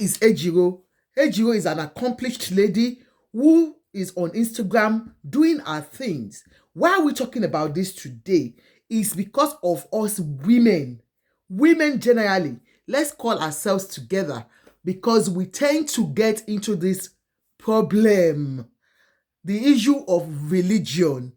is Ejiro. Ejiro is an accomplished lady who is on Instagram doing her things. Why are we talking about this today? Is because of us women. Women generally, let's call ourselves together because we tend to get into this problem. The issue of religion.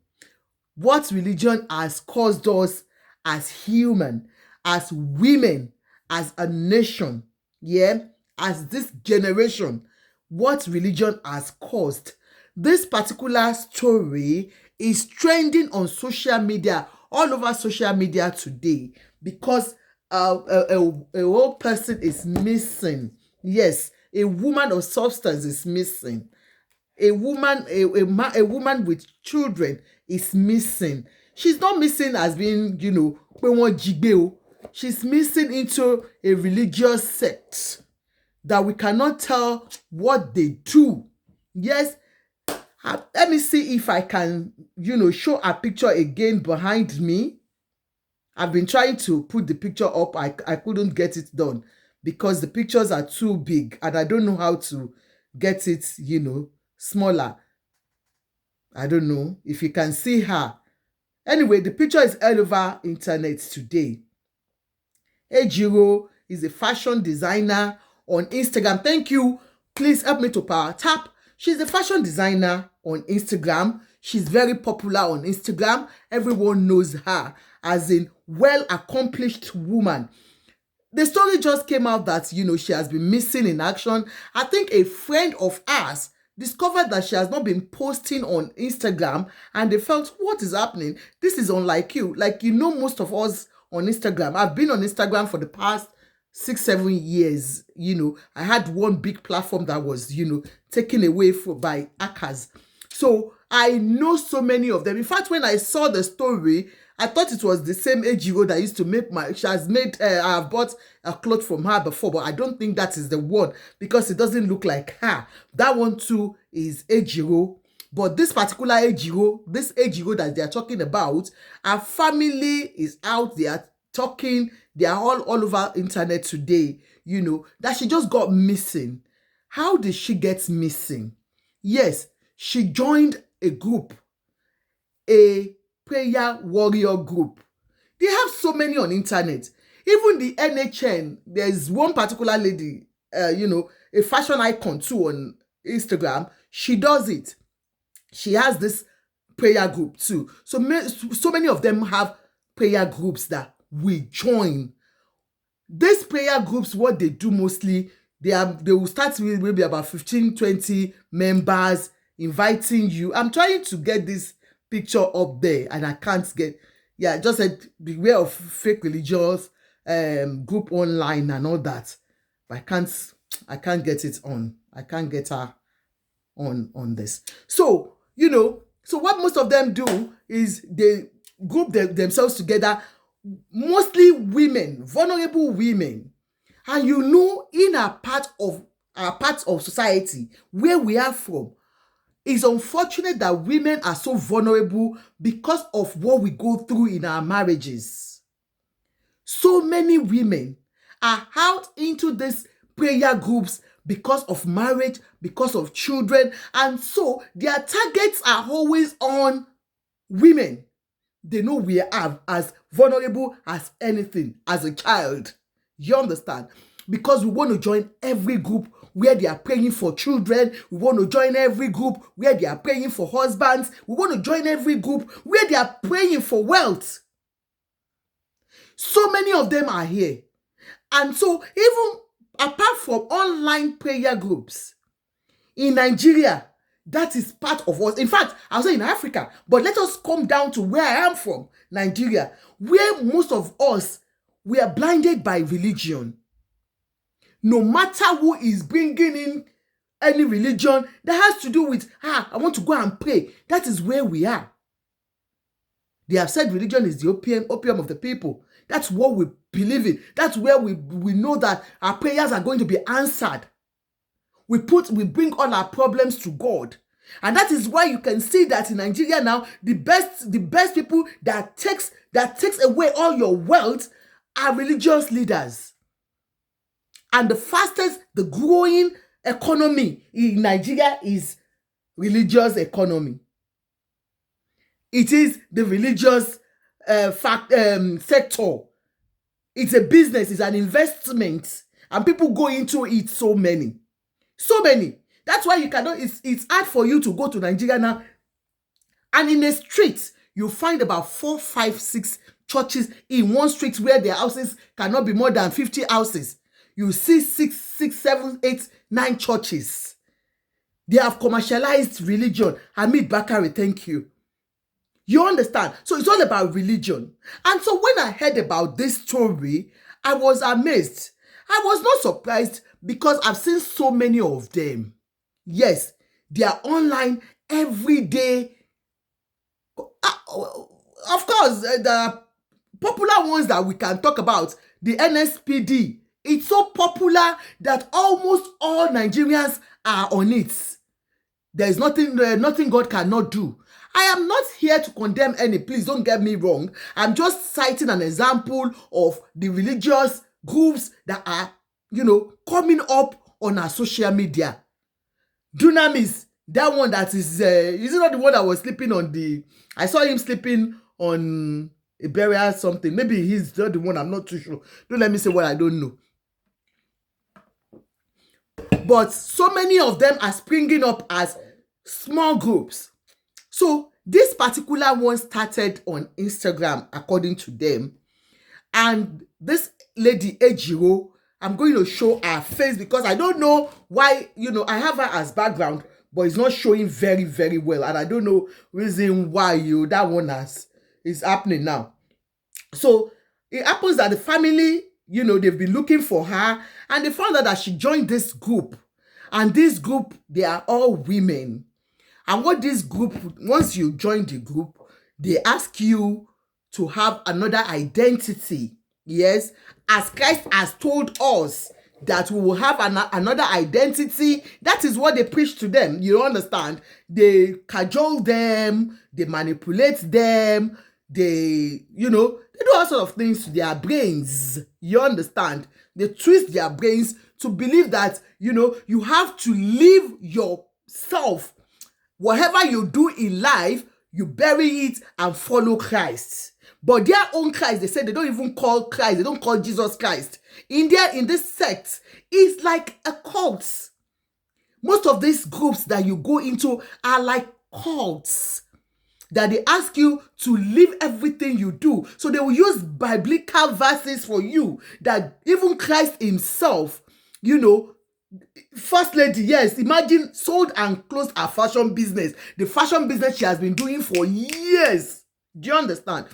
What religion has caused us as human, as women, as a nation, yeah, as this generation, what religion has caused. This particular story is trending on social media, all over social media today, because a whole person is missing. Yes, a woman of substance is missing. A woman with children is missing. She's not missing as being, pé wọ́n jí gbé o. She's missing into a religious sect that we cannot tell what they do. Yes, let me see if I can, show a picture again behind me. I've been trying to put the picture up. I couldn't get it done because the pictures are too big and I don't know how to get it, smaller. I don't know if you can see her. Anyway, the picture is all over internet today. Ejiro is a fashion designer on Instagram. Thank you. Please help me to power tap. She's a fashion designer on Instagram. She's very popular on Instagram. Everyone knows her as a well-accomplished woman. The story just came out that, she has been missing in action. I think a friend of ours discovered that she has not been posting on Instagram and they felt, what is happening? This is unlike you. Like, most of us on Instagram. I've been on Instagram for the past 6-7 years. I had one big platform that was, taken away by hackers. So I know so many of them. In fact, when I saw the story, I thought it was the same Ejiro that used to make she has made, I have bought a cloth from her before, but I don't think that is the one because it doesn't look like her. That one too is Ejiro. But this particular Ejiro, this Ejiro that they are talking about, her family is out there talking. They are all over internet today, that she just got missing. How did she get missing? Yes, she joined a group, a prayer warrior group. They have so many on internet. Even the NHN, there's one particular lady, a fashion icon too on Instagram. She does it. She has this prayer group too. So many of them have prayer groups that we join. These prayer groups, what they do mostly, they will start with maybe about 15-20 members inviting you. I'm trying to get this picture up there and I can't get, just said beware of fake religious group online and all that. But I can't get it on. I can't get her on this. So, so what most of them do is they group themselves together, mostly women, vulnerable women. And in our part of society where we are from, it's unfortunate that women are so vulnerable because of what we go through in our marriages. So many women are out into these prayer groups because of marriage, because of children, and so their targets are always on women. They know we are as vulnerable as anything as a child. You understand? Because we want to join every group where they are praying for children. We want to join every group where they are praying for husbands. We want to join every group where they are praying for wealth. So many of them are here. And so even apart from online prayer groups, in Nigeria, that is part of us. In fact, I was saying in Africa, but let us come down to where I am from, Nigeria, where most of us, we are blinded by religion. No matter who is bringing in any religion that has to do with, I want to go and pray. That is where we are. They have said religion is the opium of the people. That's what we believe in. That's where we know that our prayers are going to be answered. We bring all our problems to God. And that is why you can see that in Nigeria now, the best people that takes away all your wealth are religious leaders. And the growing economy in Nigeria is religious economy. It is the religious sector. It's a business, it's an investment, and people go into it so many. That's why you cannot, it's hard for you to go to Nigeria now, and in a street, you find about 4, 5, 6 churches in one street where their houses cannot be more than 50 houses. You see 6, 7, 8, 9 churches. They have commercialized religion. Hamid Bakari, thank you. You understand? So it's all about religion. And so when I heard about this story, I was amazed. I was not surprised because I've seen so many of them. Yes, they are online every day. Of course, the popular ones that we can talk about, the NSPD, it's so popular that almost all Nigerians are on it. There is nothing God cannot do. I am not here to condemn any, please don't get me wrong. I'm just citing an example of the religious groups that are, coming up on our social media. Dunamis, that one that is it not the one that was sleeping on I saw him sleeping on a burial something. Maybe he's not the one, I'm not too sure. Don't let me say what I don't know. But so many of them are springing up as small groups. So this particular one started on Instagram, according to them. And this lady, Ejiro, I'm going to show her face because I don't know why, I have her as background, but it's not showing very, very well. And I don't know reason why that one is happening now. So it happens that the family, they've been looking for her and they found out that she joined this group. And this group, they are all women. And what this group, once you join the group, they ask you to have another identity. Yes, as Christ has told us that we will have another identity. That is what they preach to them. You understand? They cajole them, they manipulate them, they do all sorts of things to their brains. You understand? They twist their brains to believe that, you have to live yourself. Whatever you do in life, you bury it and follow Christ. But their own Christ, they say they don't even call Christ. They don't call Jesus Christ. In this sect, it's like a cult. Most of these groups that you go into are like cults. That they ask you to leave everything you do. So they will use biblical verses for you. That even Christ himself, First lady, yes, imagine sold and closed her fashion business. The fashion business she has been doing for years. Do you understand?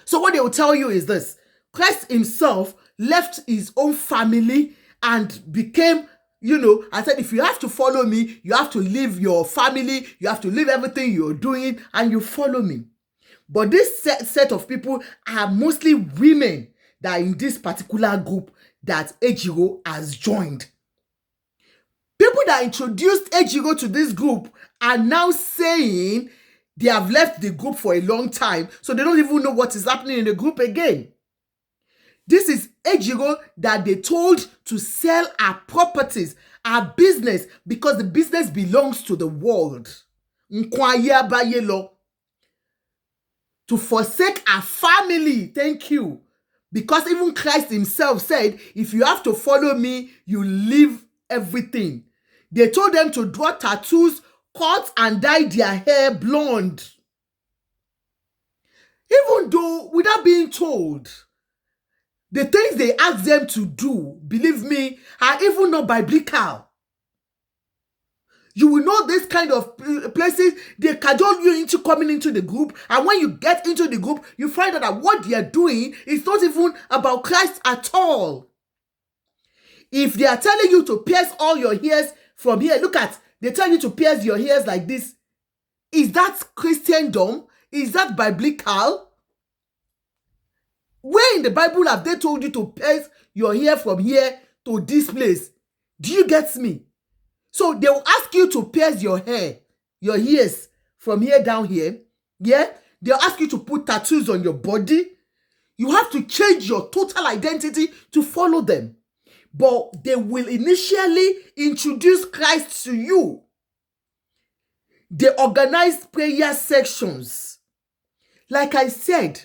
So what they will tell you is this. Christ himself left his own family and became, I said, if you have to follow me, you have to leave your family, you have to leave everything you're doing, and you follow me. But this set of people are mostly women that are in this particular group that Ejiro has joined. People that introduced Ejiro to this group are now saying they have left the group for a long time, so they don't even know what is happening in the group again. This is Ejiro that they told to sell our properties, our business, because the business belongs to the world. To forsake our family, thank you. Because even Christ himself said, if you have to follow me, you leave everything. They told them to draw tattoos, cut and dye their hair blonde. Even though, without being told, the things they ask them to do, believe me, are even not biblical. You will know this kind of places, they cajole you into coming into the group, and when you get into the group, you find out that what they are doing is not even about Christ at all. If they are telling you to pierce all your hairs from here, look at, they tell you to pierce your hairs like this. Is that Christendom? Is that biblical? Where in the Bible have they told you to pierce your hair from here to this place? Do you get me? So they will ask you to pierce your hair, your ears from here down here. Yeah? They'll ask you to put tattoos on your body. You have to change your total identity to follow them. but they will initially introduce Christ to you. They organize prayer sections. Like I said,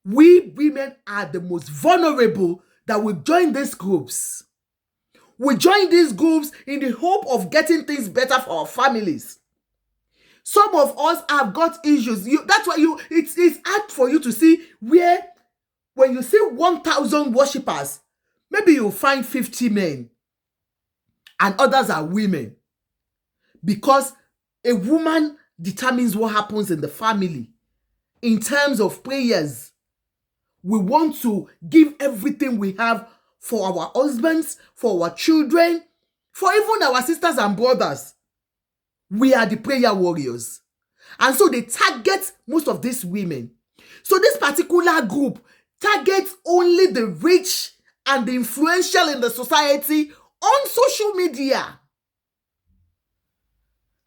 we women are the most vulnerable that will join these groups. We join these groups in the hope of getting things better for our families. Some of us have got issues. That's why it's hard for you to see where, when you see 1,000 worshippers, maybe you'll find 50 men and others are women. Because a woman determines what happens in the family. In terms of prayers, we want to give everything we have for our husbands, for our children, for even our sisters and brothers. We are the prayer warriors. And so they target most of these women. So this particular group targets only the rich and the influential in the society on social media.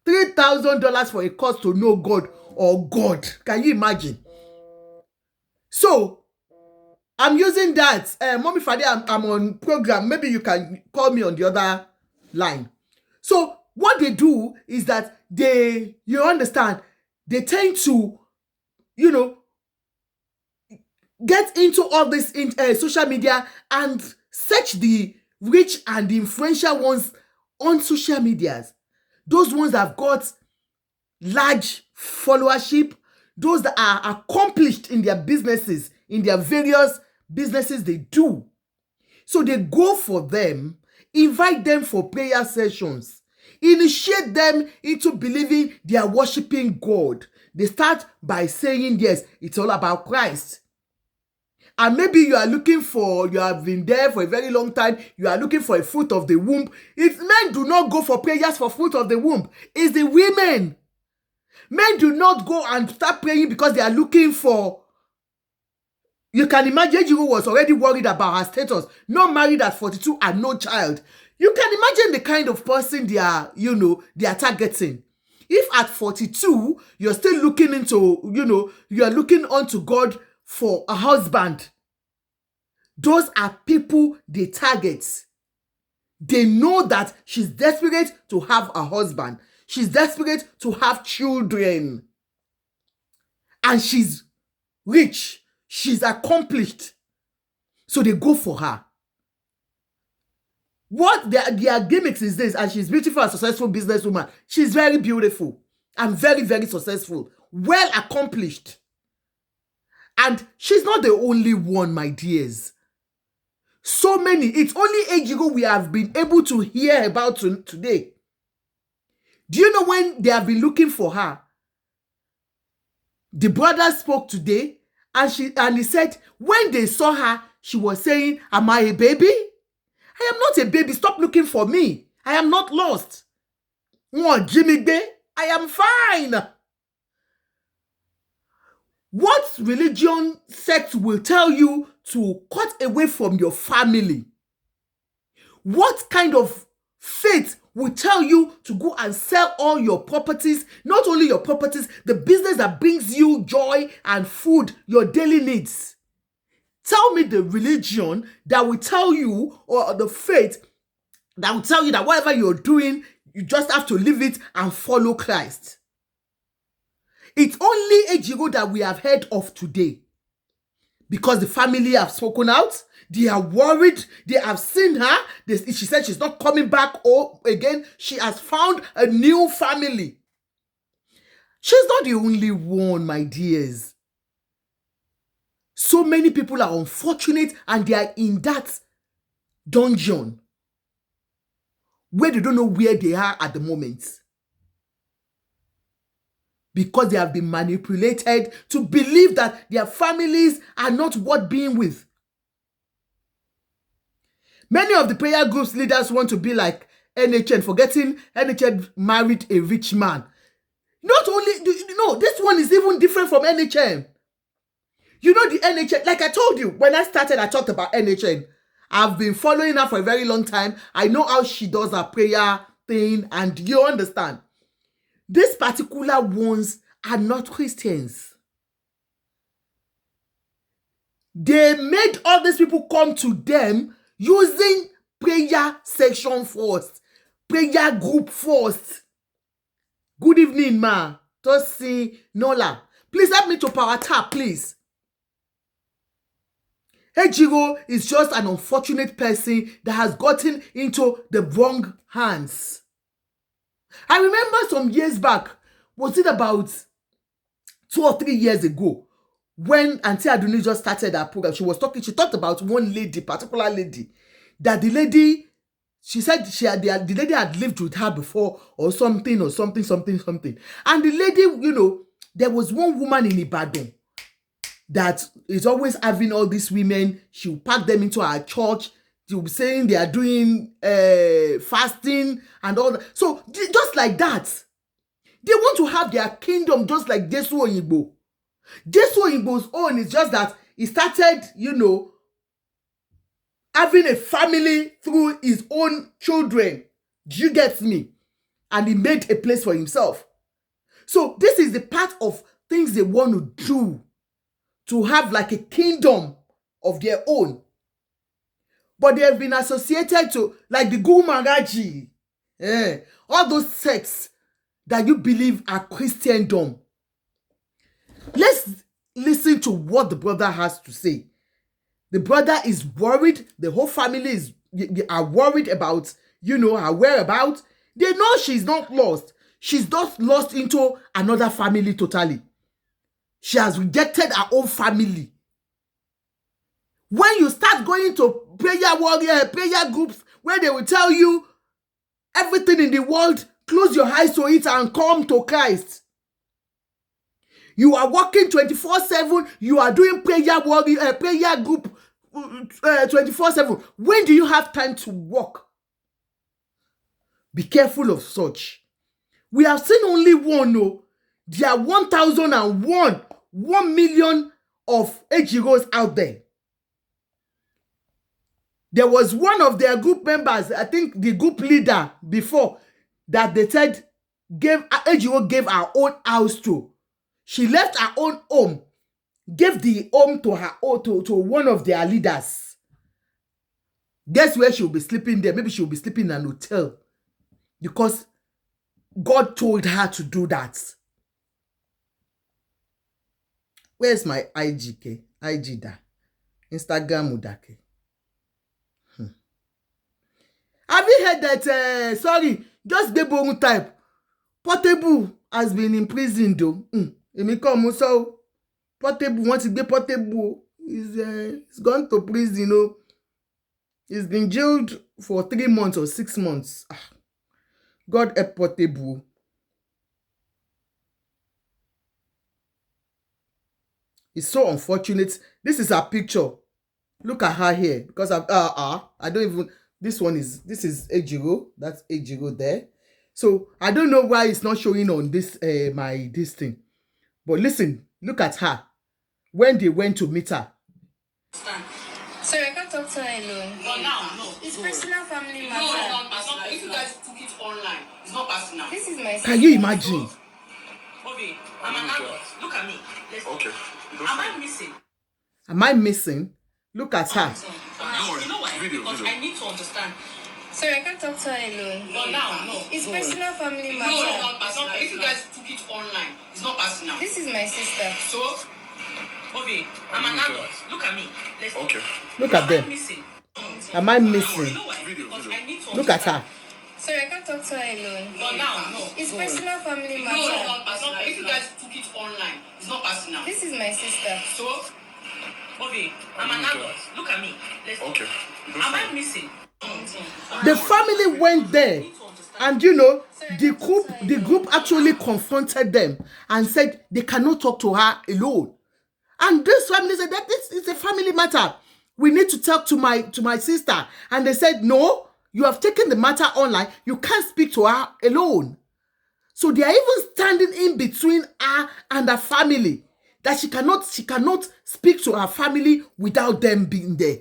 $3,000 for a course to know God or God. Can you imagine? So, I'm using that. Mommy Fadi, I'm on program. Maybe you can call me on the other line. So, what they do is that you understand, they tend to, get into all this in social media and search the rich and the influential ones on social medias. Those ones that have got large followership, those that are accomplished in their businesses, in their various businesses they do. So they go for them, invite them for prayer sessions, initiate them into believing they are worshiping God. They start by saying, yes, it's all about Christ. And maybe you have been there for a very long time, you are looking for a fruit of the womb. If men do not go for prayers for fruit of the womb, it's the women. Men do not go and start praying because they are looking for. You can imagine Ejiro was already worried about her status, not married at 42 and no child. You can imagine the kind of person they are targeting. If at 42, you're still looking into, you are looking unto God for a husband, those are people they target. They know that she's desperate to have a husband. She's desperate to have children. And she's rich. She's accomplished. So they go for her. What their gimmicks is this, and she's beautiful and successful businesswoman. She's very beautiful and very, very successful. Well accomplished. And she's not the only one, my dears. So many. It's only Ejiro we have been able to hear about today. Do you know when they have been looking for her? The brother spoke today and he said when they saw her, she was saying, am I a baby? I am not a baby. Stop looking for me. I am not lost. Jimmy, I am fine. What religion sect will tell you to cut away from your family? What kind of faith will tell you to go and sell all your properties, not only your properties, the business that brings you joy and food, your daily needs? Tell me the religion that will tell you, or the faith that will tell you that whatever you're doing, you just have to leave it and follow Christ. It's only Ejiro that we have heard of today. Because the family have spoken out. They are worried. They have seen her. She said she's not coming back again. She has found a new family. She's not the only one, my dears. So many people are unfortunate and they are in that dungeon where they don't know where they are at the moment. Because they have been manipulated to believe that their families are not worth being with. Many of the prayer groups leaders want to be like NHN, forgetting NHN married a rich man. Not only, this one is even different from NHN. You know the NHN, like I told you, when I started, I talked about NHN. I've been following her for a very long time. I know how she does her prayer thing, and you understand. These particular ones are not Christians. They made all these people come to them using prayer section first, prayer group first. Good evening, ma. Tosi Nola. Please help me to power tap, please. Ejiro is just an unfortunate person that has gotten into the wrong hands. I remember some years back, was it about 2 or 3 years ago, when Auntie Aduni just started her program, she talked about one lady, particular lady, that the lady, she said the lady had lived with her before or something. And the lady, you know, there was one woman in Ibadan that is always having all these women. She will pack them into her church. She will be saying they are doing fasting and all that. So just like that, they want to have their kingdom just like Jesu Oyinbo. Jesu Oyinbo's own is just that he started, you know, having a family through his own children. Do you get me? And he made a place for himself. So this is the part of things they want to do, to have like a kingdom of their own. But they have been associated to like the Guru Maharaji, all those sects that you believe are Christendom. Let's listen to what the brother has to say. The brother is worried. The whole family are worried about, you know, her whereabouts. They know she's not lost. She's just lost into another family totally. She has rejected her own family. When you start going to prayer groups where they will tell you everything in the world, close your eyes to it and come to Christ. You are working 24/7. You are doing prayer group 24/7. When do you have time to work? Be careful of such. We have seen only one. No, there are 1 million of Ejiros out there. There was one of their group members, I think the group leader before, that they said Ejiro gave her own house to. She left her own home, gave the home to her to one of their leaders. Guess where she'll be sleeping there? Maybe she'll be sleeping in an hotel because God told her to do that. Where's my IG? IG da. Instagram udake. Have you heard that? Sorry, just the bone type. Portable has been imprisoned though. Emi come so Portable wants to be Portable. He's gone to prison. You know, he's been jailed for 3 months or 6 months. God help Portable. It's so unfortunate. This is her picture. Look at her here because I don't even. This is Ejiro. That's Ejiro there. So I don't know why it's not showing on this this thing. But listen, look at her when they went to meet her. Sorry, I can't talk to her alone. No. It's personal family matter. No, it's not personal. If you guys took it online, it's not personal. This is my sister. Can you imagine? Okay, I'm an adult. Look at me. Okay. Am I missing? Look at her. You know why? Because I need to understand. Sorry, I can't talk to her alone. No. It's personal family matter. No, it's not personal. If you guys took it online, it's not personal. This is my sister. So, okay, I'm an adult. Look at me. Okay. Look at them. Am I missing? Look at her. Sorry, I can't talk to her alone. No. It's personal family matter. No, it's not personal. If you guys took it online, it's not personal. This is my sister. So, okay, I'm an adult. Look at me. Okay. Am I missing? The family went there, and you know, the group actually confronted them and said they cannot talk to her alone. And this family said that this is a family matter. We need to talk to my sister. And they said, no, you have taken the matter online. You can't speak to her alone. So they are even standing in between her and her family, that she cannot speak to her family without them being there.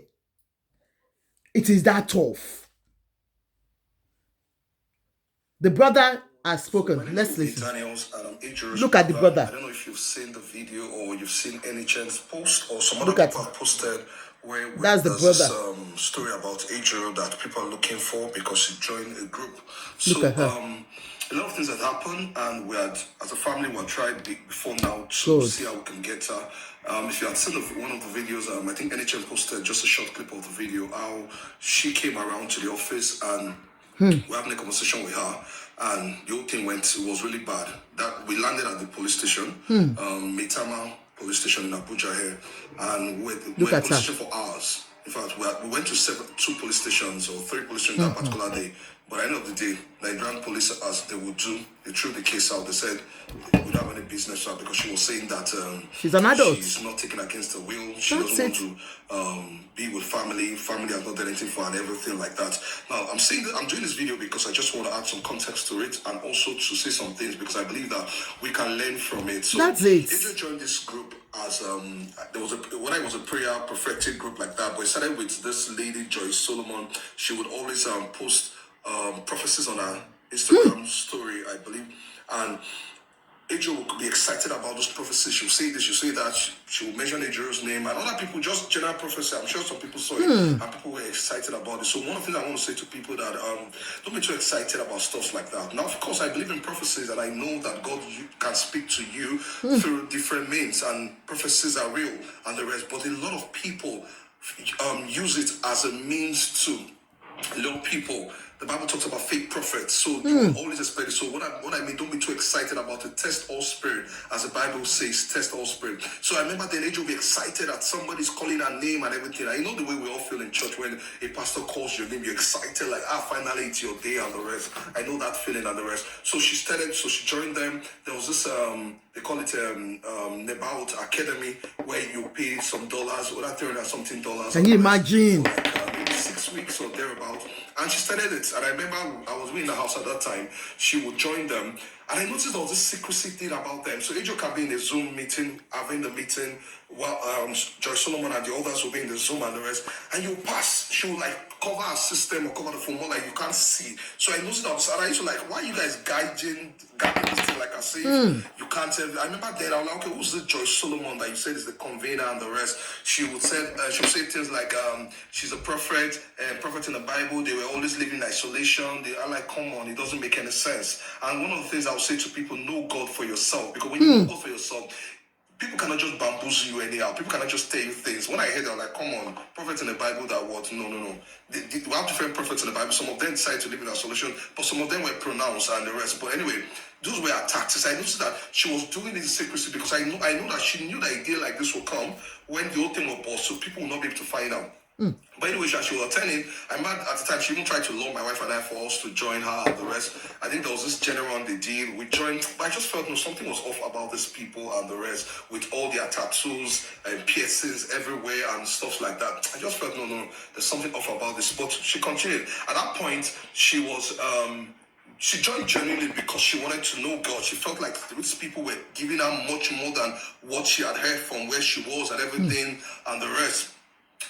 It is that tough. The brother has spoken. Let's listen. Look at the brother. I don't know if you've seen the video or you've seen any chance post or some other people have posted where That's the there's brother. this story about Ejiro that people are looking for because she joined a group. Look So at her. a lot of things had happened, and we had, as a family, we had tried before now to Good. see how we can get her. If you had seen one of the videos, I think NHM posted just a short clip of the video, how she came around to the office and we're having a conversation with her, and the whole thing it was really bad. That we landed at the police station, Metama police station in Abuja here, and we were at the police station for hours. In fact, we went to two police stations or three police stations that particular day. But at the end of the day, Nigerian police, as they would do, they threw the case out. They said we don't have any business with her because she was saying that she's an adult. She's not taking against her will. She doesn't want to be with family. Family has not done anything for her and everything like that. Now, I'm saying that I'm doing this video because I just want to add some context to it and also to say some things because I believe that we can learn from it. So that's it. Ejiro joined this group as there was when I was a prayer prophetic group like that, but it started with this lady Joyce Solomon. She would always post prophecies on her Instagram story, I believe, and Ejiro would be excited about those prophecies. She'll say this, she'll say that, she will mention Ejiro's name, and other people just general prophecy. I'm sure some people saw it, and people were excited about it. So one of the things I want to say to people that don't be too excited about stuff like that. Now, of course, I believe in prophecies, and I know that God can speak to you through different means, and prophecies are real and the rest. But a lot of people use it as a means to lure people. The Bible talks about fake prophets, so you always expect it. So what I mean, don't be too excited about it. Test all spirit, as the Bible says, test all spirit. So I remember then Ejiro will be excited that somebody's calling her name and everything. I know the way we all feel in church when a pastor calls your name, you're excited, like, finally it's your day and the rest. I know that feeling and the rest. So she joined them. There was this they call it Nebaut Academy, where you pay some dollars, or $300 something. Can you imagine? For maybe 6 weeks or thereabout. And she started it. And I remember I was in the house at that time. She would join them. And I noticed there was this secrecy thing about them. So Ejiro can be in a Zoom meeting, having the meeting, while Joyce Solomon and the others will be in the Zoom and the rest. And you pass, she will cover her system or cover the phone more you can't see. So I noticed that, and I used to why are you guys guiding this thing like I say you can't tell. I remember then I was okay, who's this Joyce Solomon that you said is the convener and the rest? She would say things like she's a prophet in the Bible. They were always living in isolation. They are come on, it doesn't make any sense. And one of the things I would say to people, know God for yourself, because when you know God for yourself, people cannot just bamboozle you anyhow. People cannot just tell you things. When I heard that, I'm come on, prophets in the Bible that what? No. We have different prophets in the Bible. Some of them decided to live in isolation, but some of them were pronounced and the rest. But anyway, those were her tactics. I noticed that she was doing it in secrecy because I know that she knew that a day like this will come when the whole thing will burst, so people will not be able to find out. But anyway, she was attending. I remember at the time she even tried to lure my wife and I for us to join her and the rest. I think there was this general on the deal. We joined, but I just felt something was off about these people and the rest with all their tattoos and piercings everywhere and stuff like that. I just felt no, there's something off about this. But she continued. At that point, she was she joined genuinely because she wanted to know God. She felt like these people were giving her much more than what she had heard from where she was and everything and the rest.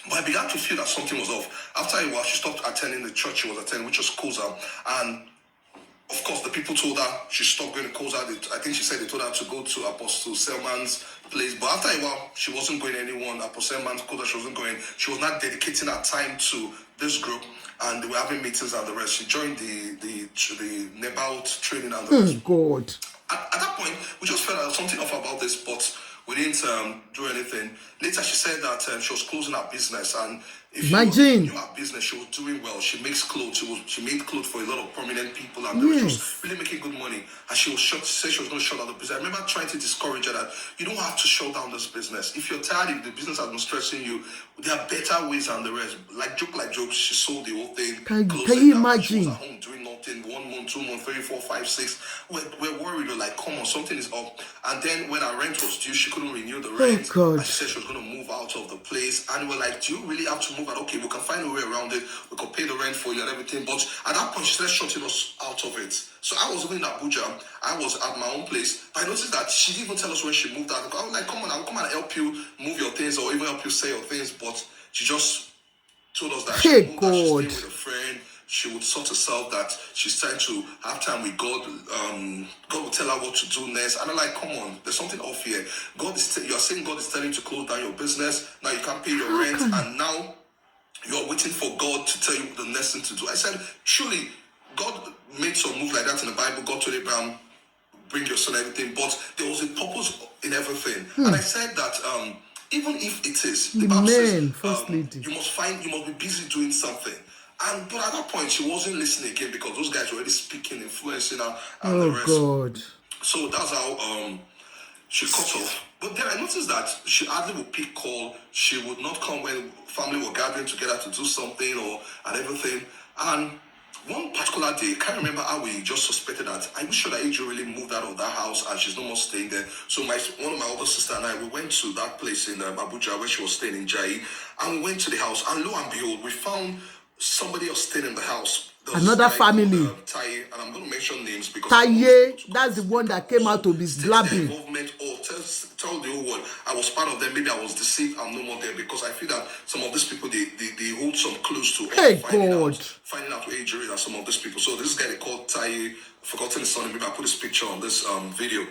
But I began to feel that something was off. After a while, she stopped attending the church she was attending, which was Koza. And of course, the people told her she stopped going to Koza. I think she said they told her to go to Apostle Selman's place. But after a while, she wasn't going anyone. Apostle Selman's Koza, she wasn't going. She was not dedicating her time to this group. And they were having meetings and the rest. She joined the Nebaut training and the rest. God. At that point, we just felt like something off about this, but we didn't do anything. Later, she said that she was closing her business, and if you knew her business, she was doing well. She makes clothes. She made clothes for a lot of prominent people, and she was really making good money. And she said she was going to shut down the business. I remember trying to discourage her that you don't have to shut down this business. If you're tired, if the business has been stressing you, there are better ways than the rest. Like joke, she sold the whole thing. Can you imagine? She was at home doing nothing. 1 month, 2 months, 3, 4, 5, 6. We're worried. We're like, come on, something is up. And then when our rent was due, she couldn't renew the rent. God. And she said she was going to move out of the place. And we're like, do you really have to move out? Okay, we can find a way around it. We can pay the rent for you and everything. But at that point, she started shutting us out of it. So I was even in Abuja. I was at my own place. But I noticed that she didn't even tell us when she moved out. I was like, come on, I'll come and help you move your things or even help you sell your things. But she just told us that she moved out, she's staying with a friend. she would sort herself that she's trying to have time with God. God will tell her what to do next. And I'm like, come on, there's something off here. You are saying God is telling you to close down your business. Now you can't pay your rent, and now you're waiting for God to tell you the next thing to do. I said, truly, God made some move like that in the Bible. God told Abraham, bring your son, everything, but there was a purpose in everything. And I said that even if it is, the Bible says you must be busy doing something. But at that point, she wasn't listening again because those guys were already speaking, influencing her, and the rest. God. So that's how she cut off. But then I noticed that she hardly would pick call. She would not come when family were gathering together to do something and everything. And one particular day, I can't remember how we just suspected that. I'm sure that Ejiro really moved out of that house and she's no more staying there. So one of my older sister and I, we went to that place in Abuja where she was staying in Jai, and we went to the house, and lo and behold, we found somebody else staying in the house. Another family. Taye, and I'm going to mention names because Taye, that's the one that came out to be blabbing. Involvement or tell the whole world I was part of them. Maybe I was deceived. I'm no more there because I feel that some of these people they hold some clues to finding out who Ejiro is and some of these people. So this guy they called Taye, forgotten his son. Maybe I put his picture on this video,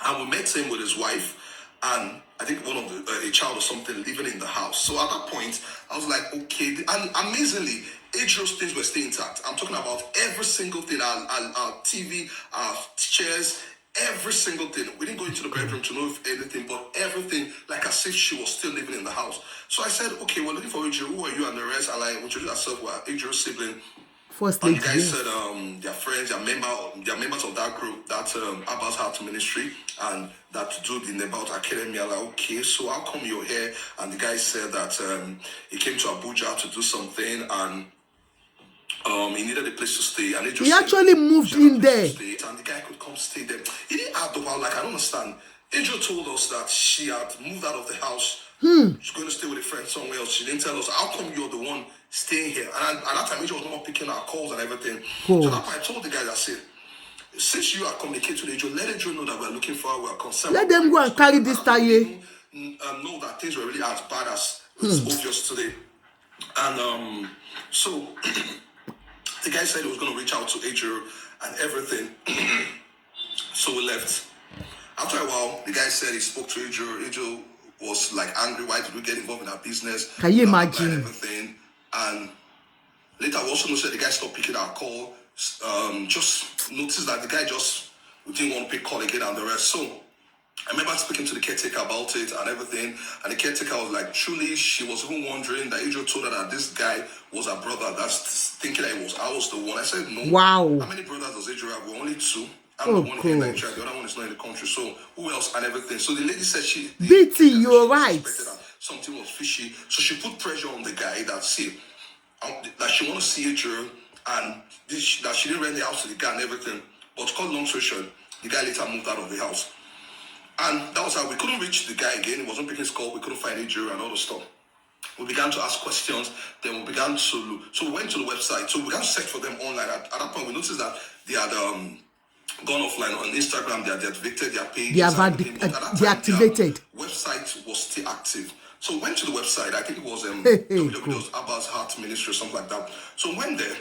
and we met him with his wife. And I think one of a child or something living in the house. So at that point, I was like, okay. And amazingly, Ejiro's things were still intact. I'm talking about every single thing, our TV, our chairs, every single thing. We didn't go into the bedroom to know if anything, but everything, like as if she was still living in the house. So I said, okay, we're looking for Ejiro. Who are you and the rest? And I introduced ourselves, we're Ejiro's sibling. First and the guys said they're friends, they're members of that group, that Abbas Heart Ministry, and that to do the Nebaut Academy. I'm like, okay, so how come you're here? And the guy said that he came to Abuja to do something, and he needed a place to stay. And he actually moved in there. And the guy could come stay there. He didn't add the while, like, I don't understand. Ejiro told us that she had moved out of the house. She's going to stay with a friend somewhere else. She didn't tell us, how come you're the one staying here? And at that time, Ejiro was not picking our calls and everything. So that I told the guy, I said, since you are communicating with Ejiro, let Ejiro know that we're looking for her, we're concerned. Let them go and carry this Taye. Know that things were really as bad as it's obvious today. And so the guy said he was going to reach out to Ejiro and everything. So we left. After a while, the guy said he spoke to Ejiro. Ejiro was like angry. Why did we get involved in our business? Can you imagine? Everything. And later, we also noticed that the guy stopped picking our call. Just noticed that the guy just didn't want to pick call again and the rest. So I remember speaking to the caretaker about it and everything. And the caretaker was like, truly, she was even wondering that Ejiro told her that this guy was her brother. That's thinking that I was the one. I said, no. Wow. How many brothers does Ejiro have? We're only two. I'm the one here in Nigeria, the other one is not in the country. So who else and everything? So the lady said BT, you're right. Something was fishy. So she put pressure on the guy that she want to see Ejiro and that she didn't rent the house to the guy and everything. But to cut long story short, the guy later moved out of the house. And that was how we couldn't reach the guy again. He wasn't picking his call. We couldn't find Ejiro and all the stuff. We began to ask questions. Then we began to look. So we went to the website. So we began to search for them online. At that point, we noticed that they had gone offline on Instagram. They had deactivated their page. They have deactivated. Website was still active. So we went to the website. I think it was Abbas Heart Ministry or something like that. So we went there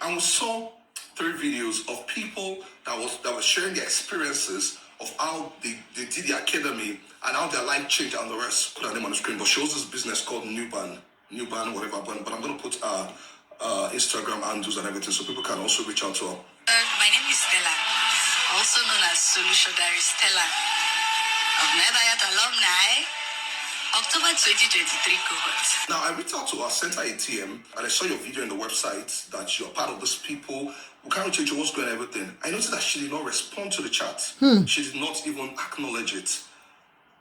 and we saw 3 videos of people that were sharing their experiences of how they did the academy and how their life changed and the rest. Put her name on the screen, but she owns this business called Newban, whatever. But I'm going to put Instagram handles and everything so people can also reach out to her. My name is Stella, also known as Solution Diary Stella of Nebayat alumni, October 2023 cohort. Now, I reached out to her, sent her a TM, and I saw your video in the website that you're part of these people who can't change what's going on and everything. I noticed that she did not respond to the chat. She did not even acknowledge it.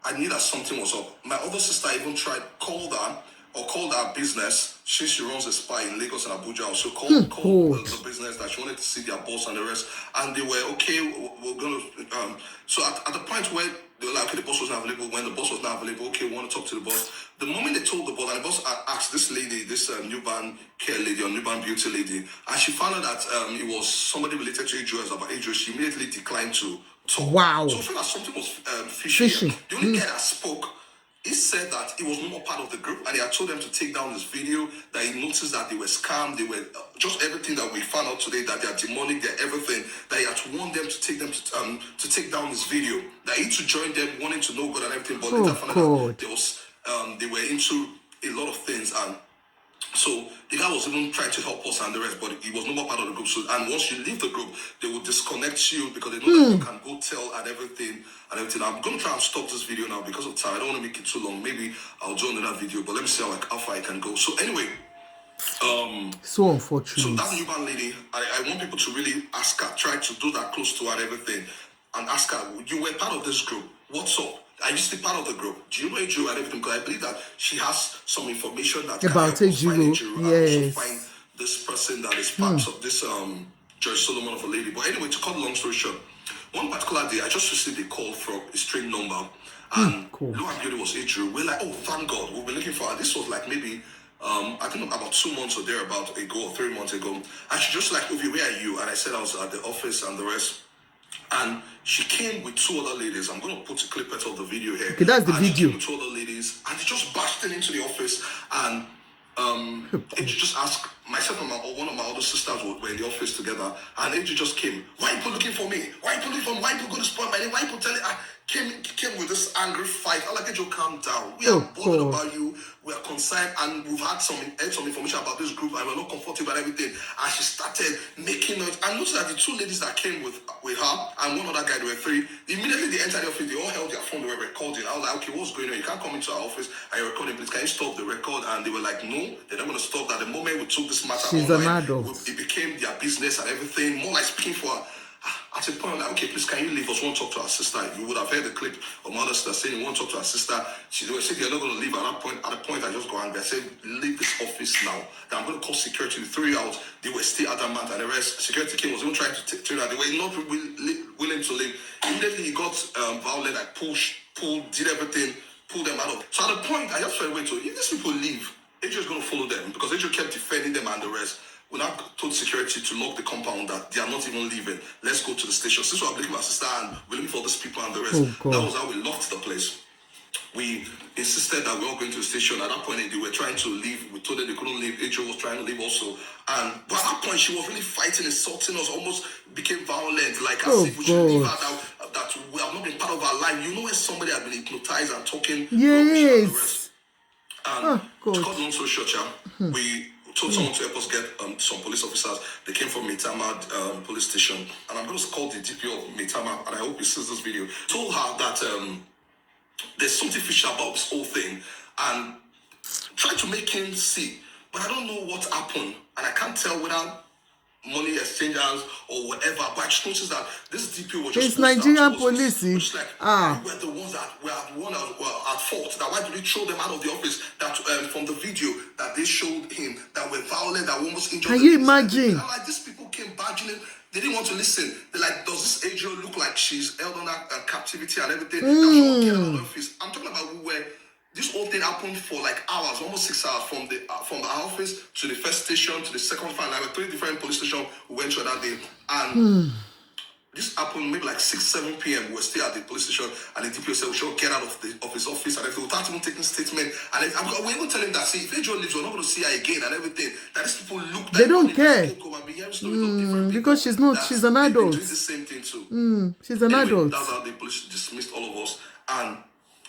I knew that something was up. My other sister even called her business, since she runs a spa in Lagos and Abuja, also called the business that she wanted to see their boss and the rest. And they were, okay, we're going to... so at the point where they were like, okay, the boss was not available. When the boss was not available, okay, we want to talk to the boss. The moment they told the boss, and the boss asked this lady, this newborn care lady or newborn beauty lady, and she found out that it was somebody related to Ejiro, about Ejiro, she immediately declined to talk. Wow. So I feel like something was fishy. The only guy that spoke he said that he was no more part of the group, and he had told them to take down this video, that he noticed that they were scammed, they were just everything that we found out today, that they are demonic, they're everything, that he had warned them to take down this video, that he to join them, wanting to know God and everything, but later found out that they were into a lot of things, and so the guy was even trying to help us and the rest, but he was no more part of the group. So, and once you leave the group, they will disconnect you because they know that you can go tell and everything. I'm going to try and stop this video now because of time. I don't want to make it too long. Maybe I'll do another video, but let me see how far I can go. So anyway, so unfortunate. So that Nubian lady, I want people to really ask her, try to do that close to her and everything, and ask her, you were part of this group. What's up? Are you still part of the group? Do you know Ejiro and everything? Because I believe that she has some information that about Ejiro. Yes. And also find this person that is part of this George Solomon of a lady. But anyway, to cut the long story short, one particular day I just received a call from a strange number, and cool. lo and behold, it was Ejiro. We're like, oh, thank God, we've been looking for her. This was like maybe I think about 2 months or thereabout ago, or 3 months ago. And she just like, Ovi, where are you? And I said I was at the office and the rest. And she came with 2 other ladies. I'm going to put a clip of the video here. Okay, that's the video. She came with 2 other ladies, and they just bashed into the office. And Ejiro just asked myself and one of my other sisters were in the office together, and Ejiro just came. Why are you looking for me? Why are you looking for me? Why are you going to spoil my name? Why are you telling? Came with this angry fight. I'm like, Ejiro, calm down. We are bothered about you. We are concerned, and we've had some information about this group, and we're not comfortable and everything. And she started making noise. And notice that the 2 ladies that came with her and one other guy, there were 3. Immediately they entered the office, they all held their phone, they were recording. I was like, okay, what's going on? You can't come into our office and you're recording, please. Can you stop the record? And they were like, no, they're not going to stop that. The moment we took this matter online, it became their business and everything, more like speaking for her. At a point, I'm like, okay, please, can you leave us? Want to talk to our sister? You would have heard the clip of my other sister saying, you want to talk to our sister? They were saying, you're not going to leave. At the point, I just go angry. I said, leave this office now. Then I'm going to call security. 3 out. They were still adamant, and the rest, security came, was even trying to tell her. They were not willing to leave. Immediately, he got violent. I pulled, did everything, pulled them out of. So at the point, I just felt, wait, so if these people leave, Ejiro is going to follow them, because Ejiro kept defending them and the rest. We now told security to lock the compound, that they are not even leaving. Let's go to the station. Since we're looking for our sister and we're looking for these people and the rest, that was how we locked the place. We insisted that we were all going to the station. At that point, they were trying to leave. We told them they couldn't leave. Ejiro was trying to leave also. But at that point, she was really fighting, insulting us, almost became violent, like as if we should leave her, that we have not been part of our life. You know when somebody has been hypnotized and talking rubbish and the rest. And to cut the long story short, we told someone to help us get some police officers. They came from Maitama police station, and I'm going to call the DPO of Maitama, and I hope he sees this video. Told her that there's something fishy about this whole thing, and tried to make him see, but I don't know what happened, and I can't tell whether money exchangers or whatever, but I just noticed that this DPO was just... It's Nigerian police. Just like, we're the ones that were at fault. That why did we throw them out of the office? That from the video that they showed him, that were violent, that almost injured. Can you imagine? I'm like, these people came barging in. They didn't want to listen. They're like, does this Ejiro look like she's held under captivity and everything? That's what came out of the office. I'm talking about where this whole thing happened for like hours, almost 6 hours, from our office to the first station to the second final. There were 3 different police stations we went to that day, and this happened maybe like 6-7 p.m. We were still at the police station, and the DPO said we should get out of his office and everything without even taking statement. And we even telling that, see, if Ejiro leaves, we're not going to see her again and everything. That these people look. They don't care because she's not. She's an adult. Doing the same thing too. She's an adult. That's how the police dismissed all of us, and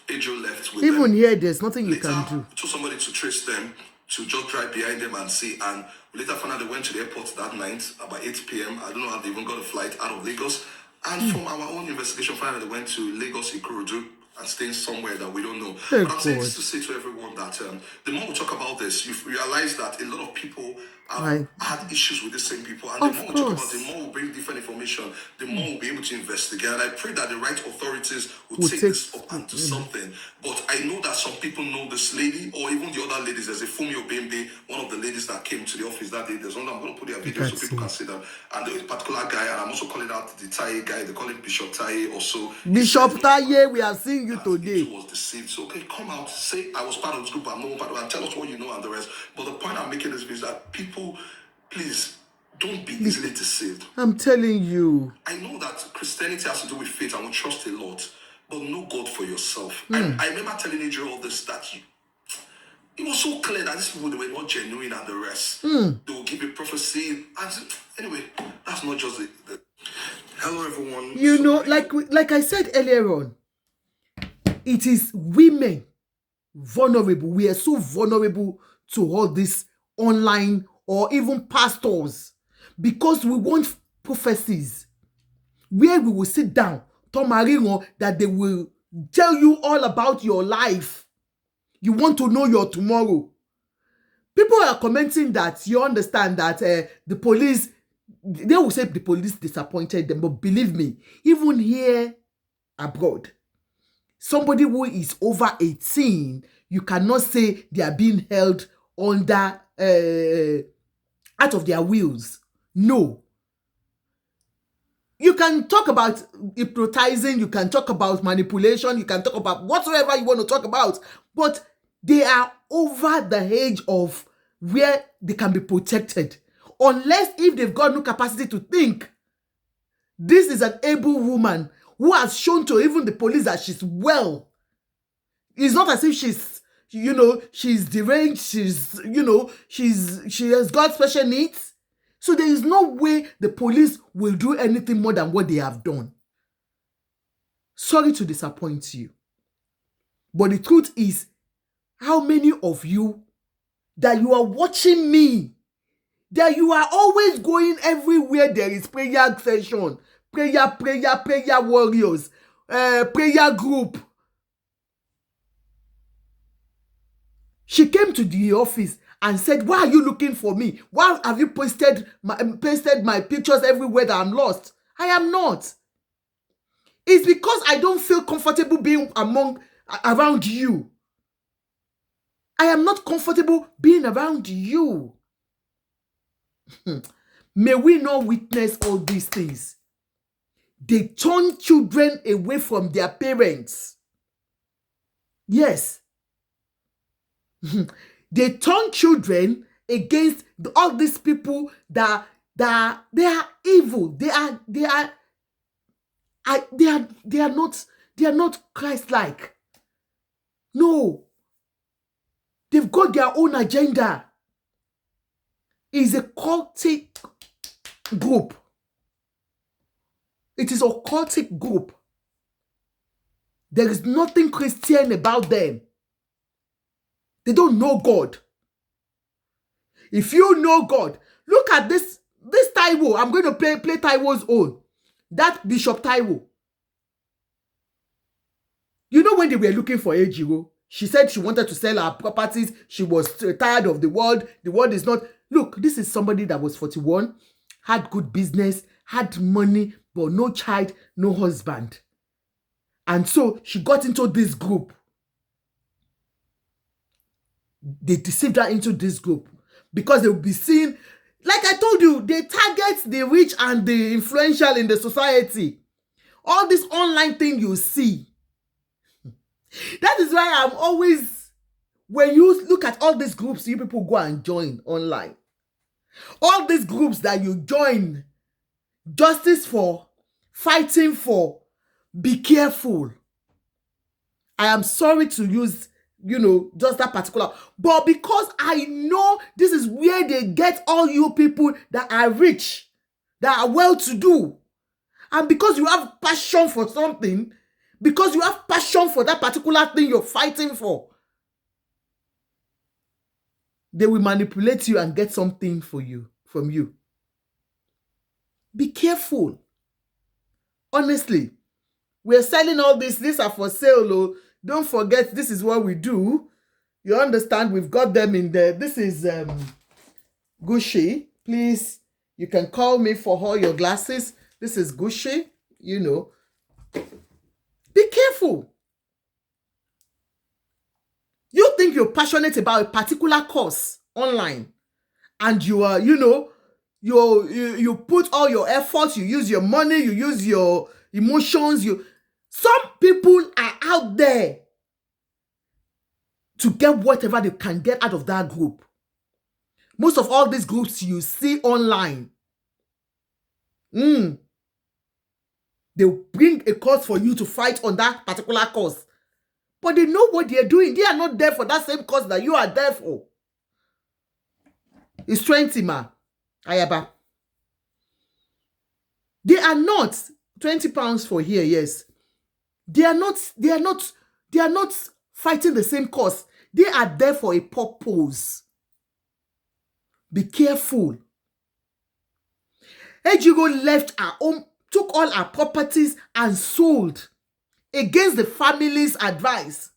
Ejiro left with even them. here, there's nothing you Later, can do. told somebody to trace them, to just drive behind them and see. And we later found out they went to the airport that night about 8 p.m. I don't know how they even got a flight out of Lagos. And from our own investigation, found out they went to Lagos, Ikorodu, and staying somewhere that we don't know. But I'm saying this to say to everyone that the more we talk about this, you realize that a lot of people have had issues with the same people. And the more we talk about it, the more we bring different information, the more we'll be able to investigate. And I pray that the right authorities will take this up and do something. But I know that some people know this lady, or even the other ladies. There's a Fumi Obembe, one of the ladies that came to the office that day. There's one, I'm going to put their video so people can see them. And the particular guy, and I'm also calling out the Taye guy, they call him Bishop Taye also. Bishop Taye, we are seeing you today. He was deceived. So, okay, come out, say I was part of this group, I'm not part of it, and tell us what you know and the rest. But the point I'm making is that people, please, don't be easily deceived. I'm telling you. I know that Christianity has to do with faith and we trust a lot. but know God for yourself. I remember telling Ejiro all this, that it was so clear that these people, they were not genuine and the rest. They will give a prophecy. And anyway, that's not just the hello everyone. You know, like I said earlier on, it is women vulnerable. We are so vulnerable to all this online or even pastors because we want prophecies where we will sit down, that they will tell you all about your life. You want to know your tomorrow. People are commenting that you understand that the police, they will say the police disappointed them, but believe me, even here abroad, somebody who is over 18, you cannot say they are being held under out of their wills. No. You can talk about hypnotizing, you can talk about manipulation, you can talk about whatsoever you want to talk about, but they are over the age of where they can be protected. Unless if they've got no capacity to think. This is an able woman who has shown to even the police that she's well. It's not as if she's, she's deranged, she has got special needs. So there is no way the police will do anything more than what they have done. Sorry to disappoint you. But the truth is, how many of you that you are watching me, that you are always going everywhere there is prayer session, prayer warriors, prayer group. She came to the office and said, why are you looking for me? Why have you pasted my pictures everywhere that I'm lost? I am not. It's because I don't feel comfortable being around you. I am not comfortable being around you. May we not witness all these things. They turn children away from their parents. Yes. They turn children against all these people that they are evil. They are not Christ-like. No. They've got their own agenda. It's a cultic group. It is a cultic group. There is nothing Christian about them. They don't know God. If you know God, look at this Taiwo. I'm going to play Taiwo's own. That Bishop Taiwo. You know when they were looking for Ejiro, she said she wanted to sell her properties. She was tired of the world. The world is not... Look, this is somebody that was 41, had good business, had money, but no child, no husband. And so she got into this group. They deceived her into this group because they will be seen, like I told you, they target the rich and the influential in the society. All this online thing you see. That is why I'm always, when you look at all these groups you people go and join online, all these groups that you join, justice for, fighting for, be careful. I am sorry to use just that particular. But because I know this is where they get all you people that are rich, that are well-to-do. And because you have passion for something, because you have passion for that particular thing you're fighting for, they will manipulate you and get something from you. Be careful. Honestly, we're selling all this. These are for sale, though. Don't forget, this is what we do. You understand? We've got them in there. This is Gucci. Please, you can call me for all your glasses. This is Gucci. Be careful. You think you're passionate about a particular course online, and you are, you put all your efforts, you use your money, you use your emotions. Some people are out there to get whatever they can get out of that group. Most of all these groups you see online, they They'll bring a cause for you to fight on that particular cause. But they know what they're doing. They are not there for that same cause that you are there for. It's 20, ma. Ayaba. They are not 20 pounds for here, yes. They are not fighting the same cause. They are there for a purpose. Be careful. Ejiro left her home, took all her properties and sold against the family's advice.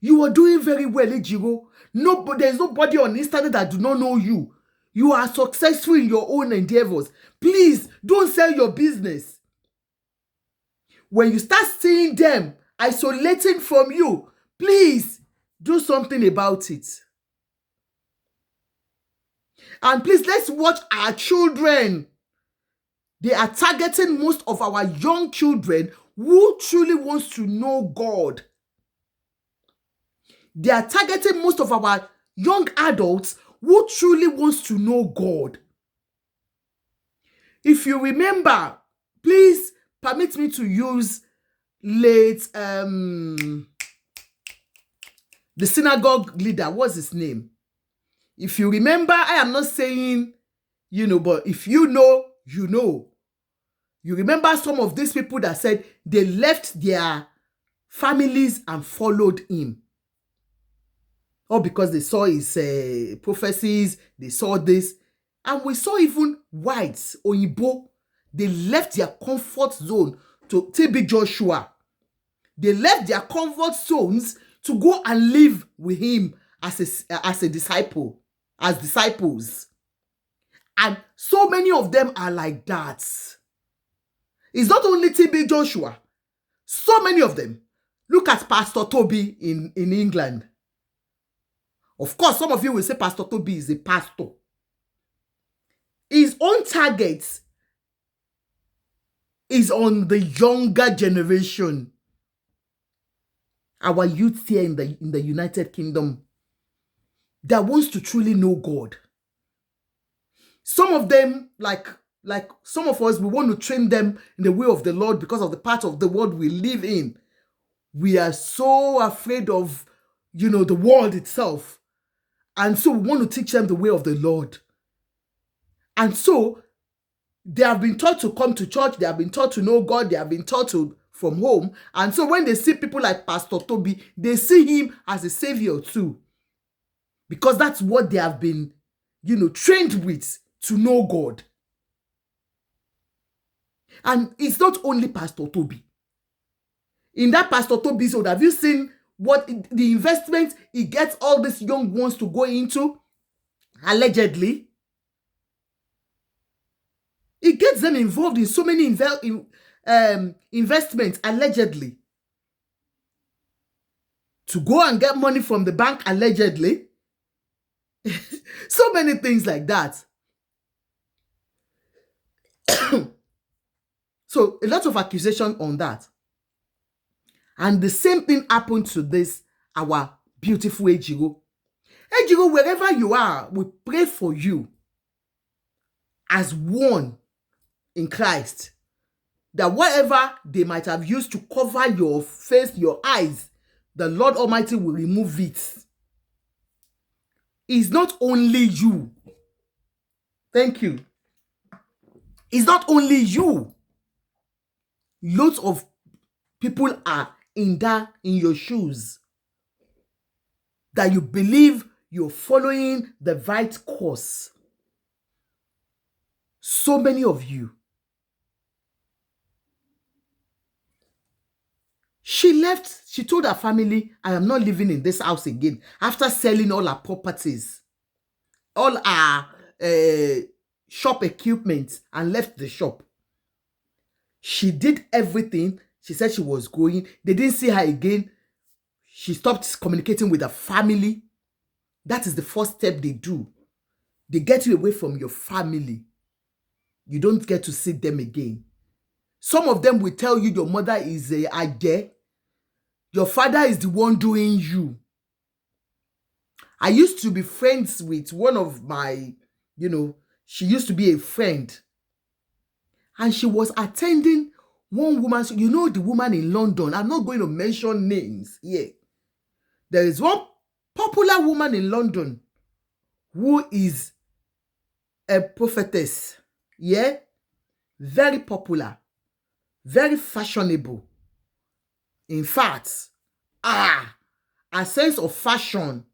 You are doing very well, Ejiro. There's nobody on Instagram that do not know you. You are successful in your own endeavors. Please, don't sell your business. When you start seeing them isolating from you, please do something about it. And please, let's watch our children. They are targeting most of our young children who truly wants to know God. They are targeting most of our young adults who truly wants to know God. If you remember, please permit me to use late the synagogue leader. What's his name? If you remember, I am not saying, but if you know, you know. You remember some of these people that said they left their families and followed him. Or because they saw his prophecies, they saw this. And we saw even whites, Oyibo, they left their comfort zone to TB Joshua. They left their comfort zones to go and live with him as a disciple, as disciples. And so many of them are like that. It's not only TB Joshua. So many of them. Look at Pastor Toby in England. Of course, some of you will say Pastor Toby is a pastor. His own target is on the younger generation. Our youth here in the United Kingdom that wants to truly know God. Some of them, like some of us, we want to train them in the way of the Lord because of the part of the world we live in. We are so afraid of, the world itself. And so we want to teach them the way of the Lord. And so they have been taught to come to church. They have been taught to know God. They have been taught to from home. And so when they see people like Pastor Toby, they see him as a savior too. Because that's what they have been, trained with to know God. And it's not only Pastor Toby. In that Pastor Toby's own, have you seen what the investment he gets all these young ones to go into? Allegedly. It gets them involved in so many investments, allegedly. To go and get money from the bank, allegedly. So many things like that. So a lot of accusation on that. And the same thing happened to this, our beautiful Ejiro. Ejiro, wherever you are, we pray for you as one in Christ. That whatever they might have used to cover your face, your eyes, the Lord Almighty will remove it. It's not only you. Thank you. It's not only you. Lots of people are in your shoes. That you believe you're following the right course. So many of you. She left, she told her family, I am not living in this house again. After selling all her properties, all her shop equipment, and left the shop. She did everything. She said she was going. They didn't see her again. She stopped communicating with her family. That is the first step they do. They get you away from your family. You don't get to see them again. Some of them will tell you your mother is a Ade. Your father is the one doing you. I used to be friends with one of my, she used to be a friend. And she was attending One woman, you know the woman in London. I'm not going to mention names here. There is one popular woman in London who is a prophetess. Yeah? Very popular. Very fashionable. In fact, a sense of fashion.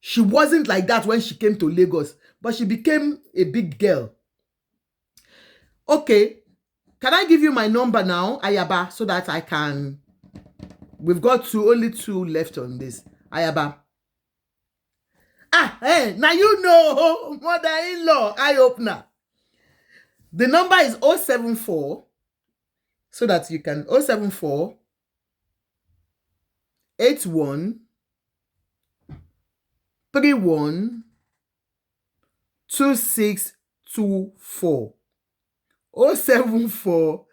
She wasn't like that when she came to Lagos, but she became a big girl. Okay, can I give you my number now, Ayaba, so that I can... We've got only 2 left on this. Ayaba. Hey, now you know, mother-in-law, eye-opener. The number is 074, so that you can... 074 81 31 2624. 074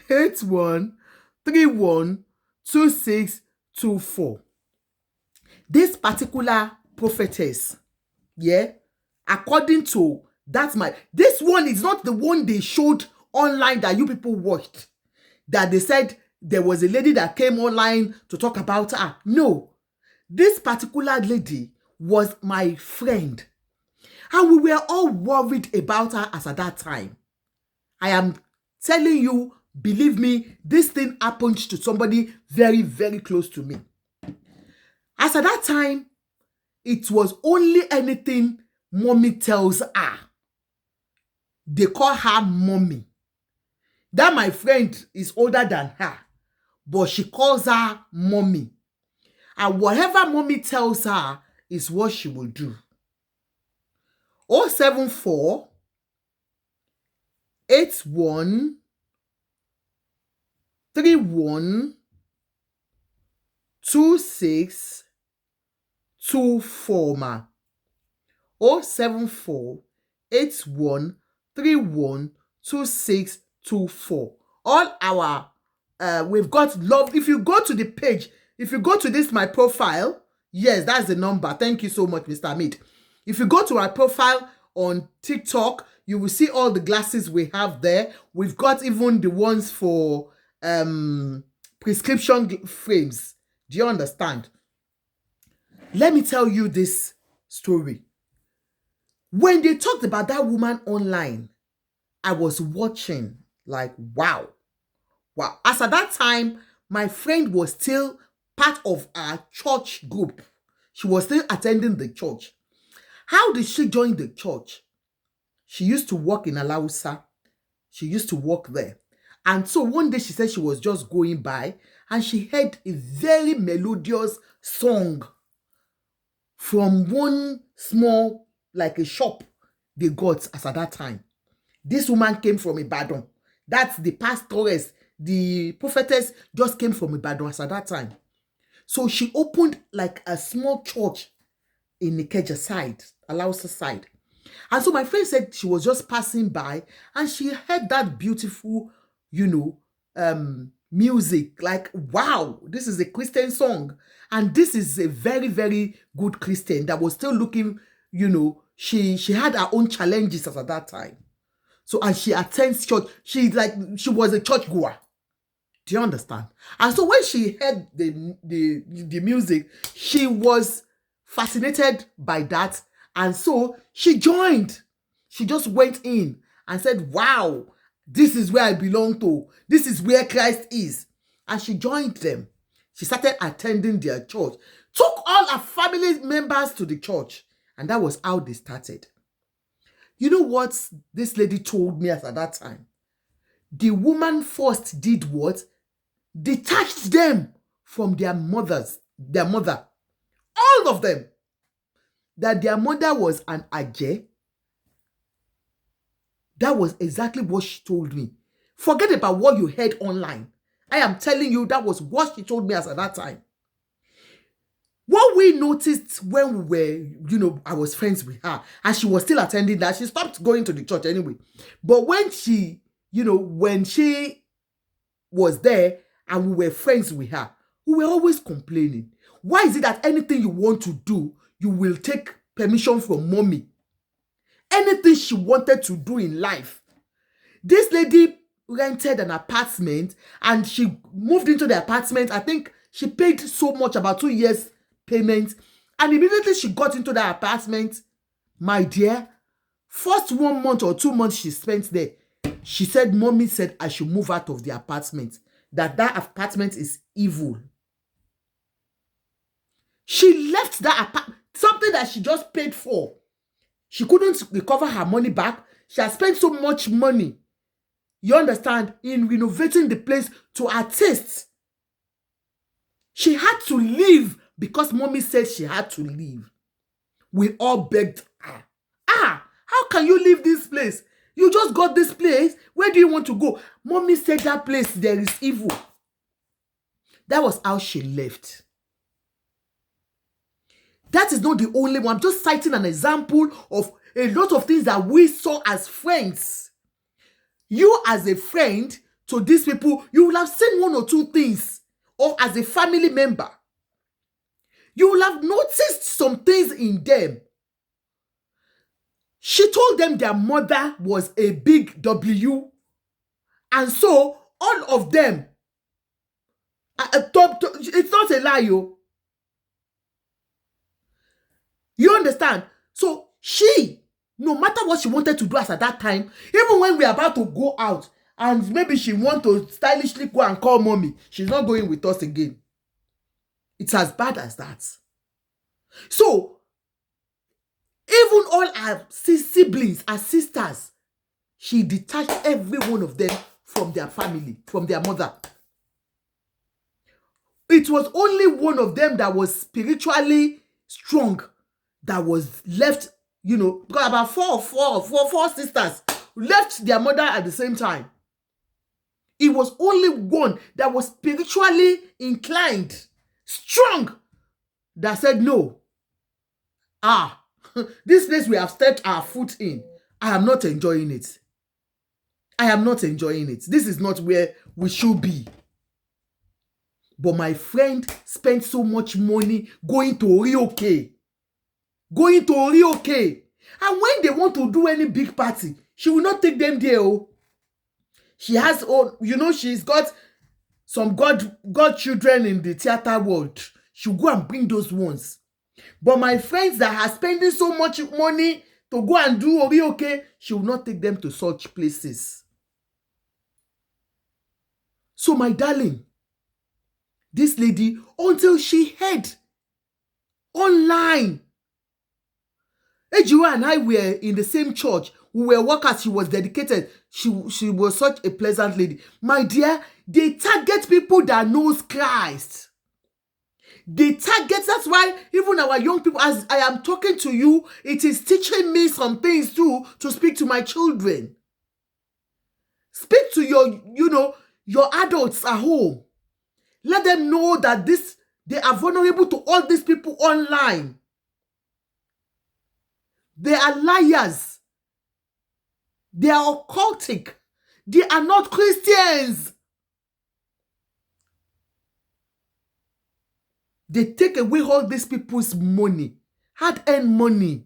81 31 2624. This particular prophetess, yeah, according to this one is not the one they showed online that you people watched, that they said there was a lady that came online to talk about her. No, this particular lady was my friend, and we were all worried about her as at that time. I am telling you, believe me, this thing happened to somebody very, very close to me. As at that time, it was only anything mommy tells her. They call her mommy. That my friend is older than her, but she calls her mommy. And whatever mommy tells her is what she will do. 074 81 31 2624 ma. 074 81 31 2624. All our we've got love. If you go to the page, if you go to this my profile, yes, that's the number. Thank you so much, Mr. Amit. If you go to our profile on TikTok, you will see all the glasses we have there. We've got even the ones for prescription frames. Do you understand? Let me tell you this story. When they talked about that woman online, I was watching like, wow. As at that time, my friend was still part of our church group. She was still attending the church. How did she join the church? She used to work in Alausa. She used to work there. And so one day she said she was just going by and she heard a very melodious song from one small, like a shop they got as at that time. This woman came from Ibadan. That's the pastoress, the prophetess just came from Ibadan as at that time. So she opened like a small church in Ikeja side, Alausa side. And so my friend said she was just passing by and she heard that beautiful, music. Like, wow, this is a Christian song. And this is a very, very good Christian that was still looking, she had her own challenges at that time. So, and she attends church. She was a church goer. Do you understand? And so when she heard the music, she was fascinated by that. And so she joined. She just went in and said, wow, this is where I belong to. This is where Christ is. And she joined them. She started attending their church. Took all her family members to the church. And that was how they started. You know what this lady told me at that time? The woman first did what? Detached them from their mother. All of them. That their mother was an Aje. That was exactly what she told me. Forget about what you heard online. I am telling you, that was what she told me at that time. What we noticed when we were, I was friends with her and she was still attending that, she stopped going to the church anyway. But when she, when she was there and we were friends with her, we were always complaining. Why is it that anything you want to do, you will take permission from mommy? Anything she wanted to do in life. This lady rented an apartment and she moved into the apartment. I think she paid so much, about 2 years payment. And immediately she got into the apartment, my dear, first 1 month or 2 months she spent there, she said, mommy said I should move out of the apartment, that apartment is evil. She left that apartment, something that she just paid for. She couldn't recover her money back. She has spent so much money, you understand, in renovating the place to her taste. She had to leave because mommy said she had to leave. We all begged her. How can you leave this place? You just got this place. Where do you want to go? Mommy said that place, there is evil. That was how she left. That is not the only one. I'm just citing an example of a lot of things that we saw as friends. You as a friend to these people, you will have seen 1 or 2 things. Or as a family member, you will have noticed some things in them. She told them their mother was a big W. And so, all of them, it's not a lie, yo. You understand? So, she, no matter what she wanted to do as at that time, even when we're about to go out, and maybe she want to stylishly go and call mommy, she's not going with us again. It's as bad as that. So, even all her siblings, her sisters, she detached every one of them from their family, from their mother. It was only one of them that was spiritually strong that was left, you know, because about four sisters left their mother at the same time. It was only one that was spiritually inclined, strong, that said, no. This place we have stepped our foot in, I am not enjoying it. I am not enjoying it. This is not where we should be. But my friend spent so much money going to Orioke. Going to Orioke. And when they want to do any big party, she will not take them there. Oh. She has, she's got some God children in the theater world. She'll go and bring those ones. But my friends that are spending so much money to go and do Orioke, she will not take them to such places. So my darling, this lady, until she heard online, Ejiro and I were in the same church. We were workers. She was dedicated. She was such a pleasant lady. My dear, they target people that knows Christ. They target, that's why even our young people, as I am talking to you, it is teaching me some things too to speak to my children. Speak to your adults at home. Let them know that they are vulnerable to all these people online. They are liars. They are occultic. They are not Christians. They take away all these people's money, hard-earned money.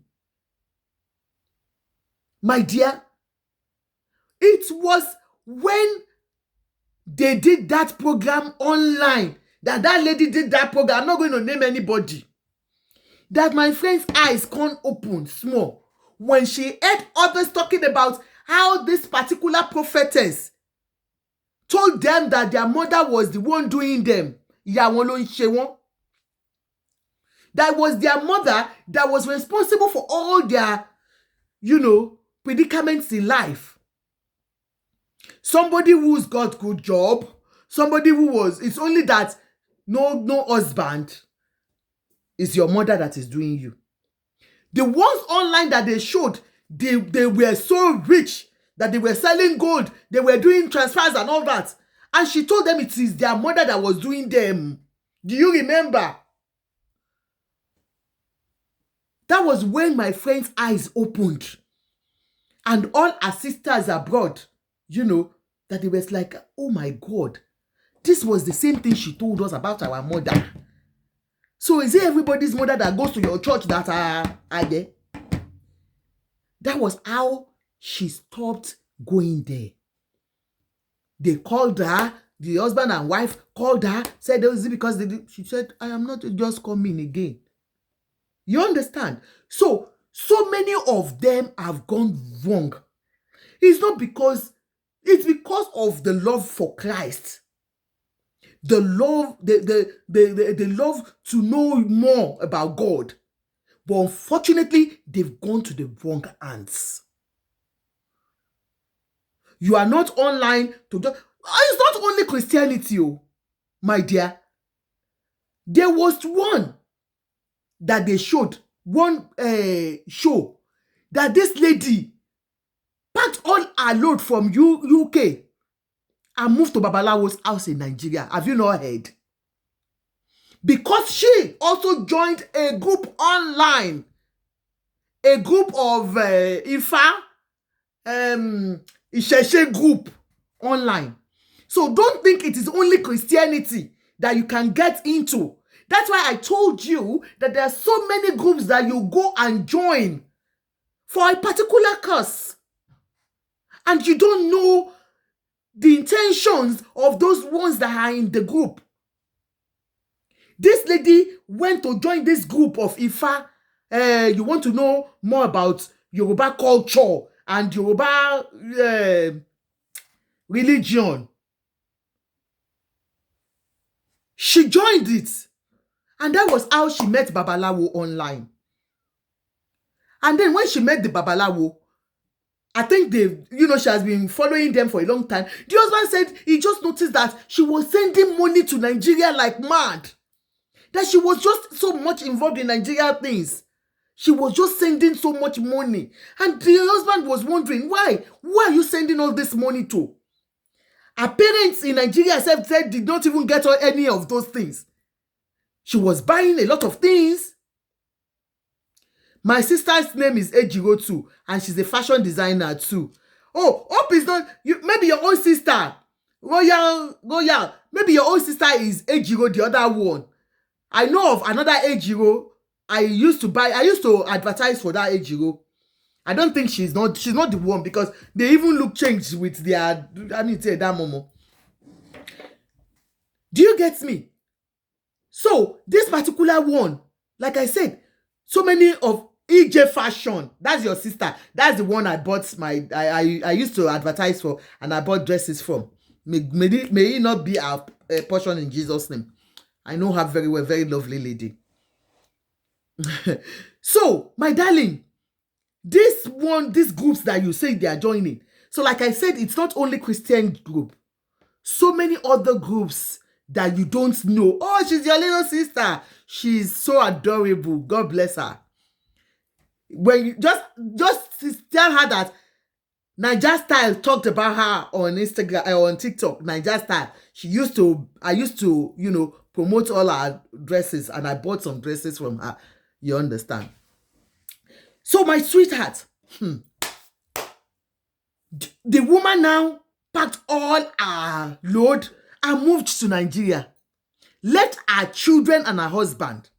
My dear, it was when they did that program online, that lady did that program, I'm not going to name anybody, that my friend's eyes can't open small when she heard others talking about how this particular prophetess told them that their mother was the one doing them. That was their mother that was responsible for all their, predicaments in life. Somebody who's got good job, somebody it's only that no husband, is your mother that is doing you. The ones online that they showed, they were so rich that they were selling gold, they were doing transfers and all that. And she told them it is their mother that was doing them. Do you remember? That was when my friend's eyes opened. And all her sisters abroad, that they was like, oh my God, this was the same thing she told us about our mother. So is it everybody's mother that goes to your church that are there? That was how she stopped going there. They called her, the husband and wife called her, said, oh, is it because they did? She said, I am not just coming again. You understand? So many of them have gone wrong. It's because of the love for Christ. The love, the love to know more about God. But unfortunately, they've gone to the wrong hands. You are not online to just... It's not only Christianity, oh, my dear. There was one that they showed, one show, that this lady packed all her load from UK and moved to Babalawo's house in Nigeria. Have you not heard? Because she also joined a group online, a group of Ifa, Isheshe group online. So don't think it is only Christianity that you can get into. That's why I told you that there are so many groups that you go and join for a particular cause. And you don't know the intentions of those ones that are in the group. This lady went to join this group of Ifa. You want to know more about Yoruba culture and Yoruba religion. She joined it. And that was how she met Babalawo online. And then when she met the Babalawo, I think she has been following them for a long time. The husband said he just noticed that she was sending money to Nigeria like mad. That she was just so much involved in Nigeria things. She was just sending so much money. And the husband was wondering, why? Who are you sending all this money to? Her parents in Nigeria said did not even get her any of those things. She was buying a lot of things. My sister's name is Ejiro too, and she's a fashion designer too. Oh, hope it's not you. Maybe your own sister, Royal. Maybe your own sister is Ejiro, the other one. I know of another Ejiro. I used to advertise for that Ejiro. I don't think she's not the one, because they even look changed with their, that momo. Do you get me? So this particular one, like I said, so many of EJ Fashion, that's your sister. That's the one I bought I used to advertise for, and I bought dresses from. May it not be our portion in Jesus' name. I know her very well, very lovely lady. So, my darling, these groups that you say they are joining. So, like I said, it's not only Christian group. So many other groups that you don't know. Oh, she's your little sister. She's so adorable. God bless her. When you just tell her that Naija Style talked about her on Instagram or on TikTok, Naija Style. I used to, promote all her dresses, and I bought some dresses from her. You understand? So my sweetheart, the woman now packed all her load and moved to Nigeria. Left her children and her husband.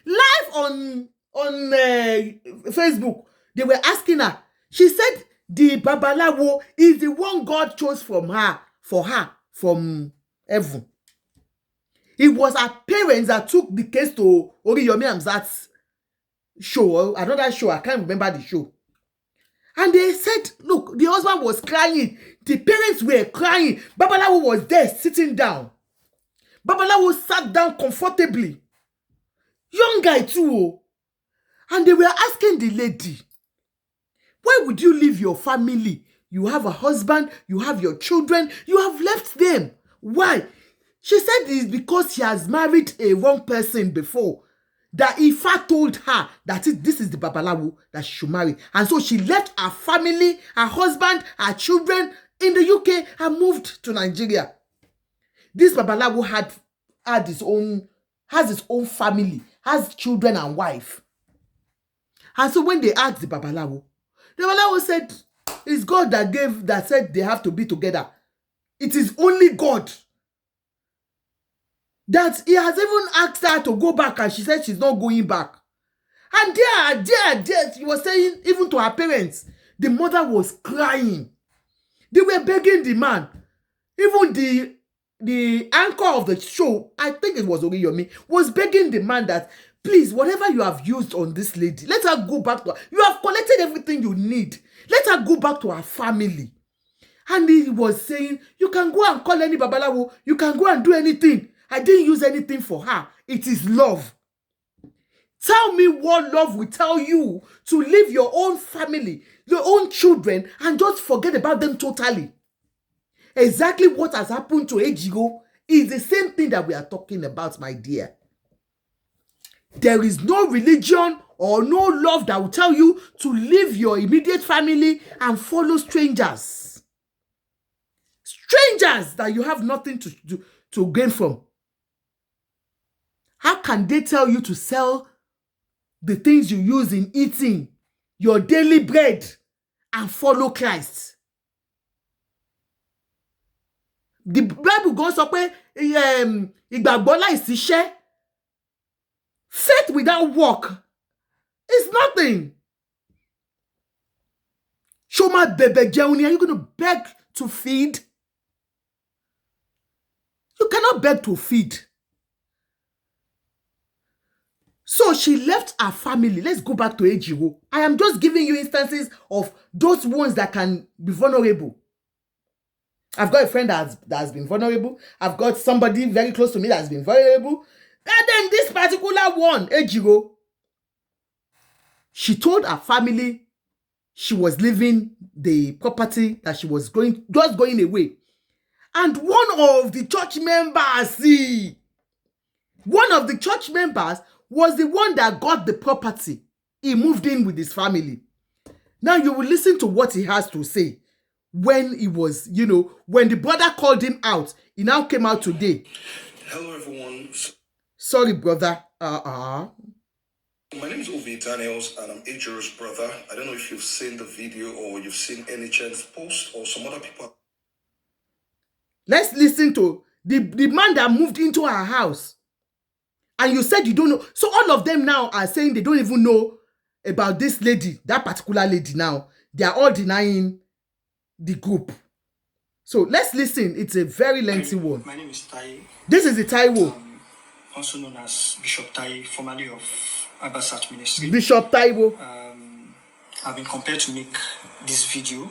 Live on Facebook, they were asking her. She said the Babalawo is the one God chose for her from heaven. It was her parents that took the case to Oriyomi Hamzat's show, another show, I can't remember the show. And they said, look, the husband was crying. The parents were crying. Babalawo was there sitting down. Babalawo sat down comfortably. Young guy too. And they were asking the lady, why would you leave your family? You have a husband, you have your children, you have left them. Why? She said it's because she has married a wrong person before. That Ifa told her that this is the Babalawo that she should marry. And so she left her family, her husband, her children in the UK and moved to Nigeria. This Babalawo has his own family, has children and wife. And so when they asked the Babalawo said, it's God that said they have to be together. It is only God. That he has even asked her to go back, and she said she's not going back. And there, she was saying, even to her parents, the mother was crying. They were begging the man. Even the anchor of the show, I think it was Oriyomi, was begging the man that, please, whatever you have used on this lady, let her go back to her. You have collected everything you need. Let her go back to her family. And he was saying, you can go and call any babalawo. You can go and do anything. I didn't use anything for her. It is love. Tell me what love will tell you to leave your own family, your own children, and just forget about them totally. Exactly what has happened to Ejiro is the same thing that we are talking about, my dear. There is no religion or no love that will tell you to leave your immediate family and follow strangers. Strangers that you have nothing to gain from. How can they tell you to sell the things you use in eating, your daily bread, and follow Christ? The Bible goes sọ pé ìgbàgbọ́ láìsí iṣẹ́, faith without work is nothing. Ṣó máa bẹ̀bẹ̀ jẹun ni? Are you going to beg to feed? You cannot beg to feed. So she left her family. Let's go back to Ejiro. I am just giving you instances of those ones that can be vulnerable. I've got a friend that has been vulnerable. I've got somebody very close to me that has been vulnerable. And then this particular one, Ejiro, she told her family she was leaving the property, that she was just going away. And one of the church members was the one that got the property. He moved in with his family. Now you will listen to what he has to say. When he was, when the brother called him out, he now came out today. Hello, everyone. Sorry, brother. My name is Ovi Daniels, and I'm Ejiro's brother. I don't know if you've seen the video or you've seen any chance post or some other people. Let's listen to the man that moved into our house. And you said you don't know. So all of them now are saying they don't even know about this lady, that particular lady now. They are all denying the group. So let's listen. It's a very lengthy one. My name is Tai. This is the Taiwo. Also known as Bishop Tai, formerly of Abasat Ministry. Bishop Taiwo. I've been compelled to make this video.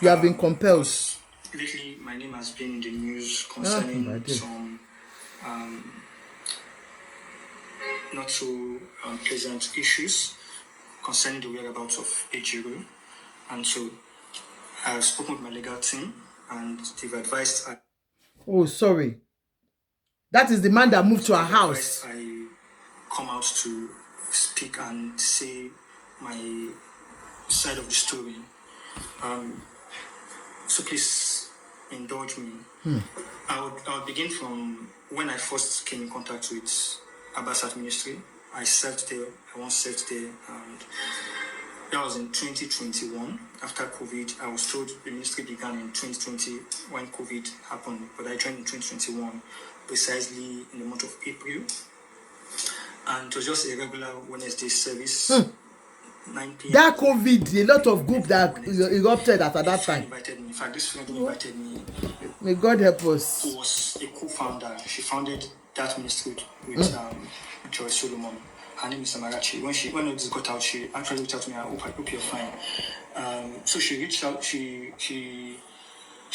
You have been compelled. Lately, my name has been in the news concerning some not so pleasant issues concerning the whereabouts of Ejiro. And so I've spoken with my legal team and they've advised. Oh, sorry. That is the man that moved to our house. I come out to speak and say my side of the story. So please indulge me. I would begin from when I first came in contact with Abasat Ministry. I served there. I once served there, and that was in 2021. After COVID, I was told the ministry began in 2020 when COVID happened, but I joined in 2021, precisely in the month of April. And it was just a regular Wednesday service, 9 p.m. That COVID, a lot of group that erupted at that time. Invited me. In fact, this friend who invited me, May God help us. who was a co-founder. She founded that ministry with Joy Solomon. Her name is Amarachi. When this got out, she actually reached out to me. I hope you're fine. So she reached out. She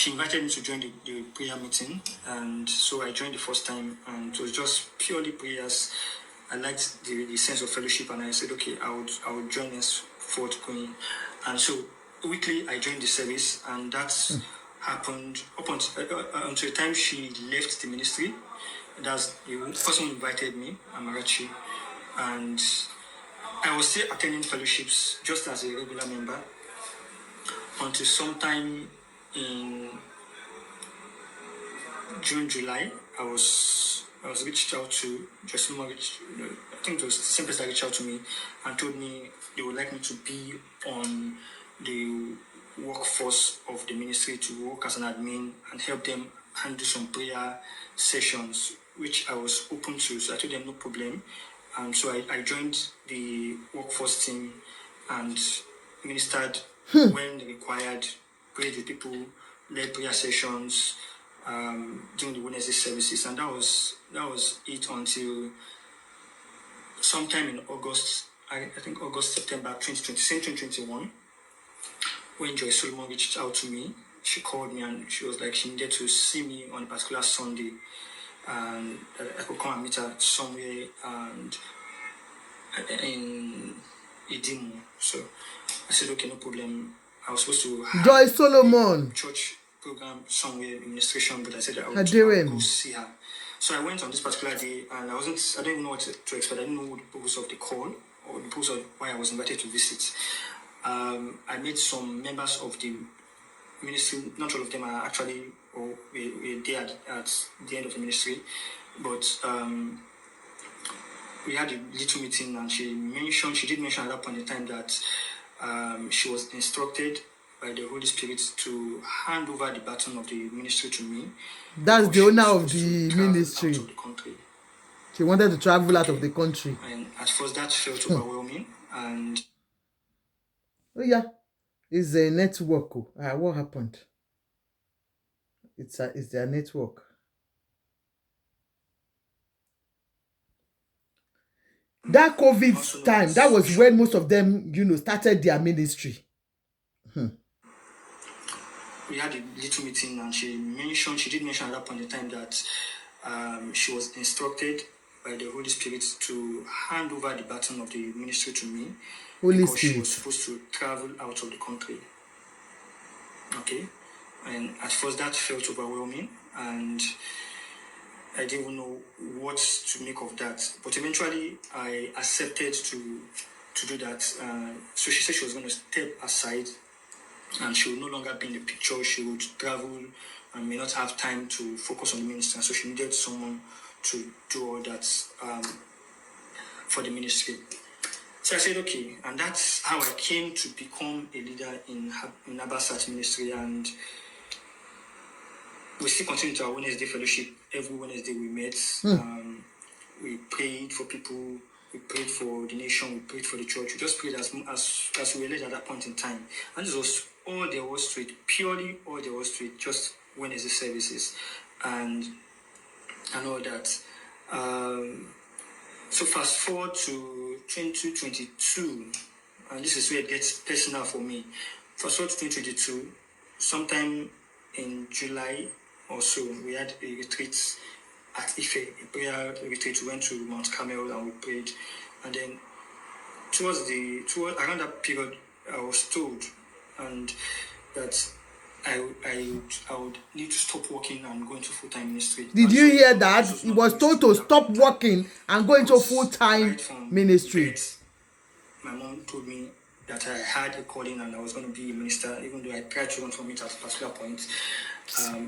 invited me to join the prayer meeting, and so I joined the first time, and it was just purely prayers. I liked the sense of fellowship, and I said, okay, I would join us forthcoming. And so weekly I joined the service, and that happened up until the time she left the ministry. That's the person who invited me, Amarachi, and I was still attending fellowships just as a regular member until sometime in June, July. I was reached out to, I think it was the same person that reached out to me and told me they would like me to be on the workforce of the ministry, to work as an admin and help them handle some prayer sessions, which I was open to. So I told them no problem. And so I joined the workforce team and ministered when required, prayed with people led prayer sessions during the Wednesday services, and that was it until sometime in August. I think August, September 2021, when Joy Solomon reached out to me. She called me and she was like she needed to see me on a particular Sunday, and I could come and meet her somewhere and in Idimo. So I said, okay, no problem. I was supposed to have Joy Solomon a church program somewhere in administration, but I said I would go see her. So I went on this particular day, and I didn't even know what to expect. I didn't know the purpose of the call or the purpose of why I was invited to visit. I met some members of the ministry. Not all of them are actually, or were there at the end of the ministry, but we had a little meeting, and she did mention at that point in time that she was instructed by the Holy Spirit to hand over the baton of the ministry to me. That's the owner of the ministry. Out of the country. She wanted to travel out of the country. And at first that felt overwhelming. And oh yeah, it's a network. What happened? It's their network. That COVID time, that was when most of them, started their ministry. We had a little meeting, and she did mention at that point in time that she was instructed by the Holy Spirit to hand over the baton of the ministry to me. Because she was supposed to travel out of the country. Okay? And at first that felt overwhelming, and I didn't even know what to make of that. But eventually I accepted to do that. So she said she was going to step aside, and she would no longer be in the picture. She would travel and may not have time to focus on the ministry. And so she needed someone to do all that for the ministry. So I said, okay. And that's how I came to become a leader in Abasat ministry. And we still continue to our Wednesday fellowship. Every Wednesday we met. We prayed for people. We prayed for the nation. We prayed for the church. We just prayed as we were led at that point in time. And this was all there was to it. Purely all there was to it. Just Wednesday services and all that. So fast forward to 2022, and this is where it gets personal for me. Fast forward to 2022, sometime in July or so, we had a retreat at Ife, a prayer retreat. We went to Mount Carmel and we prayed. And then around that period, I was told that I would need to stop working and go into full-time ministry. Did you hear that? He was told to stop working and go into full-time ministry. My mom told me that I had a calling and I was going to be a minister, even though I tried to run from it at a particular point.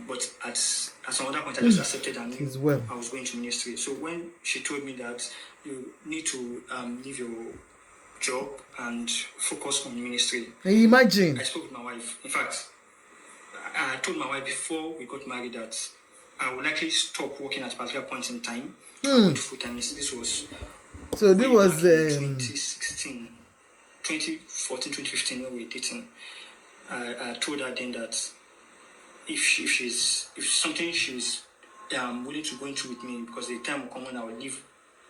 But at some other point, I just accepted and knew I was going to ministry. So when she told me that you need to leave your job and focus on ministry, imagine. I spoke with my wife. In fact, I told my wife before we got married that I would likely stop working at a particular point in time. I went full-time. This was 2016, 2014, 2015 when we were dating. I told her then that if something she's willing to go into with me, because the time will come when I will leave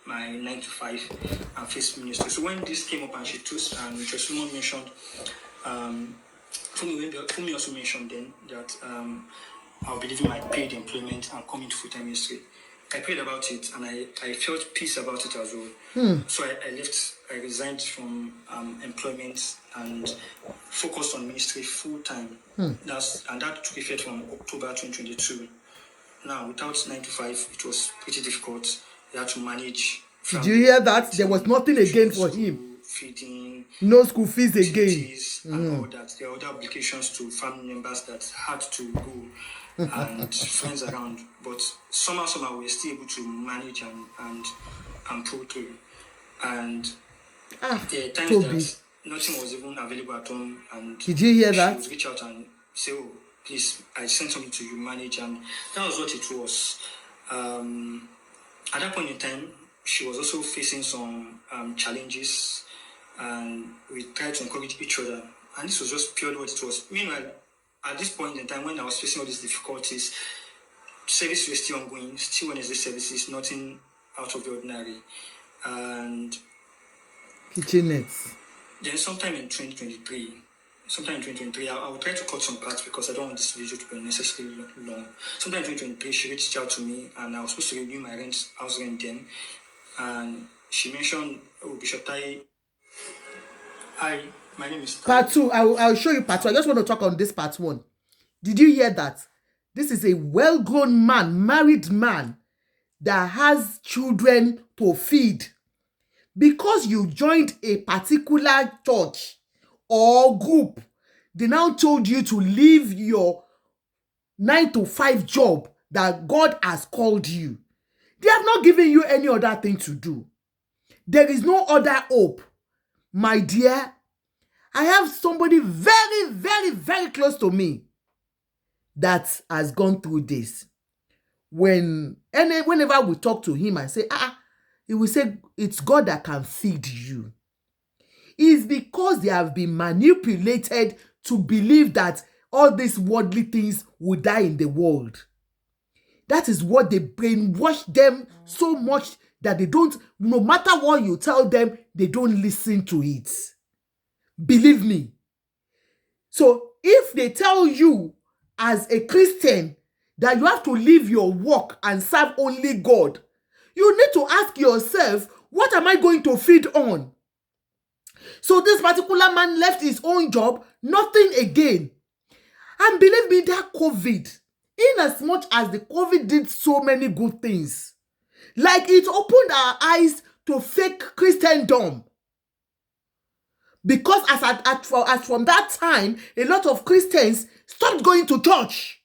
my 9 to 5 and face ministry. So when this came up and she told just someone mentioned Fumi also mentioned then that I'll be leaving my paid employment and coming to full-time ministry. I prayed about it and I felt peace about it as well. So I left. I resigned from employment and focused on ministry full-time. And that took effect from October 2022. Now, without 9 to 5, it was pretty difficult. You had to manage. Did you hear that? There was nothing again for him. Feeding, no school fees again, and all that. There are other obligations to family members that had to go and friends around. But somehow we were still able to manage and pull through. And there are times that nothing was even available at home. And did you hear that? She would reach out and say, "Oh, please, I sent something to you, manage." And that was what it was. At that point in time, she was also facing some challenges, and we tried to encourage each other. And this was just purely what it was. Meanwhile, at this point in time, when I was facing all these difficulties, service was still ongoing, still Wednesday services, nothing out of the ordinary. And kitchen nets. then sometime in 2023, I will try to cut some parts because I don't want this video to be unnecessarily long. Sometime in 2023, she reached out to me and I was supposed to renew my house rent then. And she mentioned, oh, Bishop Tai, hi, my name is Tai. Part 2, I'll show you part 2. I just want to talk on this part 1. Did you hear that? This is a well-grown man, married man, that has children to feed. Because you joined a particular church or group, they now told you to leave your 9-to-5 job that God has called you. They have not given you any other thing to do. There is no other hope. My dear, I have somebody very, very, very close to me that has gone through this. Whenever we talk to him and say, he will say, it's God that can feed you. It's because they have been manipulated to believe that all these worldly things will die in the world. That is what they brainwash them so much that they don't, no matter what you tell them, they don't listen to it. Believe me. So if they tell you as a Christian that you have to leave your work and serve only God, you need to ask yourself, what am I going to feed on? So this particular man left his own job, nothing again. And believe me, that COVID, in as much as the COVID did so many good things, like it opened our eyes to fake Christendom. Because as from that time, a lot of Christians stopped going to church.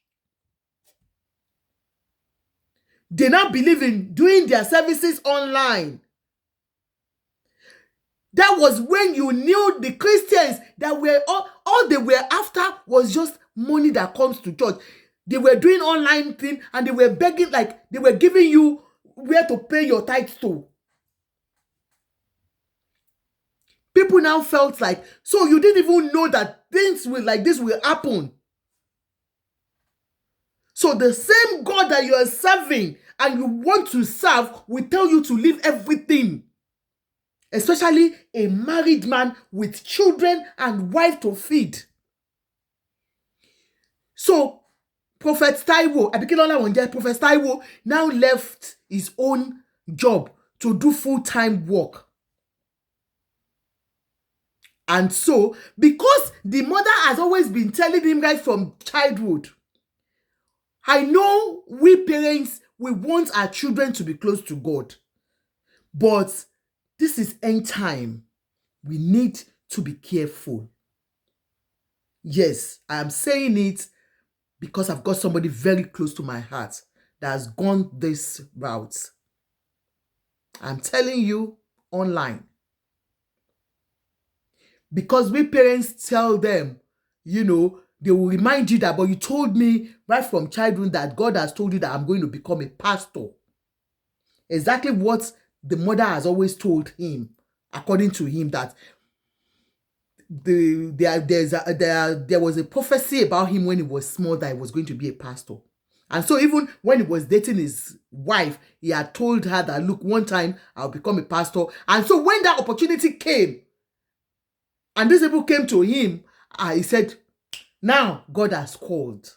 They now believe in doing their services online. That was when you knew the Christians that were all they were after was just money that comes to church. They were doing online thing and they were begging, like they were giving you where to pay your tithes to. People now felt like, so you didn't even know that things like this will happen. So the same God that you are serving and you want to serve will tell you to leave everything. Especially a married man with children and wife to feed. So Prophet Taiwo now left his own job to do full-time work. And so, because the mother has always been telling him right from childhood, I know we parents, we want our children to be close to God. But this is end time. We need to be careful. Yes, I am saying it because I've got somebody very close to my heart that has gone this route. I'm telling you online. Because we parents tell them, they will remind you that, but you told me right from childhood that God has told you that I'm going to become a pastor. Exactly what the mother has always told him, according to him, that there was a prophecy about him when he was small that he was going to be a pastor. And so even when he was dating his wife, he had told her that, look, one time I'll become a pastor. And so when that opportunity came, and these people came to him, he said, now God has called.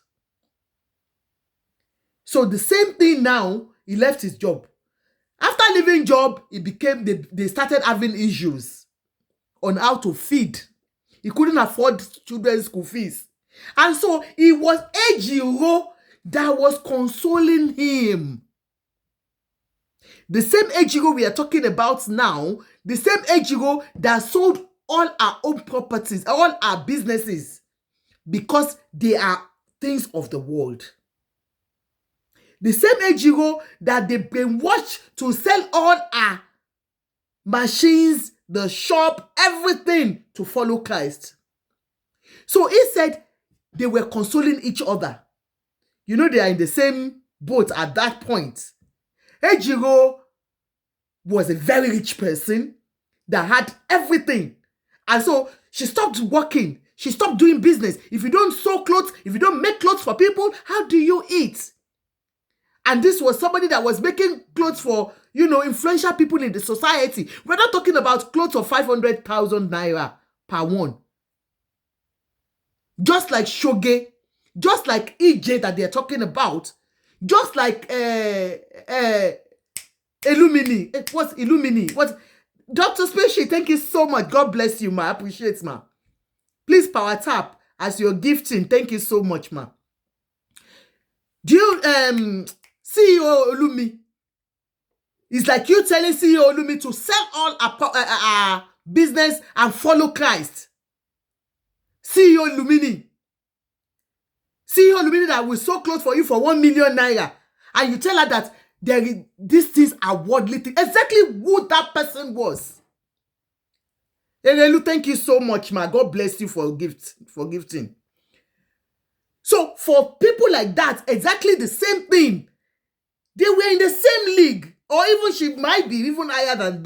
So the same thing now, he left his job. After leaving job, they started having issues on how to feed. He couldn't afford children's school fees. And so it was Ejiro that was consoling him. The same Ejiro we are talking about now, the same Ejiro that sold all our own properties, all our businesses, because they are things of the world. The same Ejiro that they brainwashed to sell all our machines, the shop, everything to follow Christ. So he said they were consoling each other. They are in the same boat at that point. Ejiro was a very rich person that had everything. And so she stopped working. She stopped doing business. If you don't sew clothes, if you don't make clothes for people, how do you eat? And this was somebody that was making clothes for, influential people in the society. We're not talking about clothes of 500,000 naira per one. Just like Shoge, just like EJ that they're talking about, just like Illumini. What's Illumini? What? Dr. Spacey, thank you so much. God bless you, ma. I appreciate, ma. Please power tap as you're gifting. Thank you so much, ma. Do you CEO Olumi? It's like you telling CEO Olumi to sell all business and follow Christ. CEO Lumini. CEO Lumini that will sew clothes for you for 1 million naira. And you tell her that these things are worldly things. Exactly who that person was. Erelu, thank you so much, ma. God bless you for gifting. So for people like that, exactly the same thing. They were in the same league. Or even she might be even higher than them.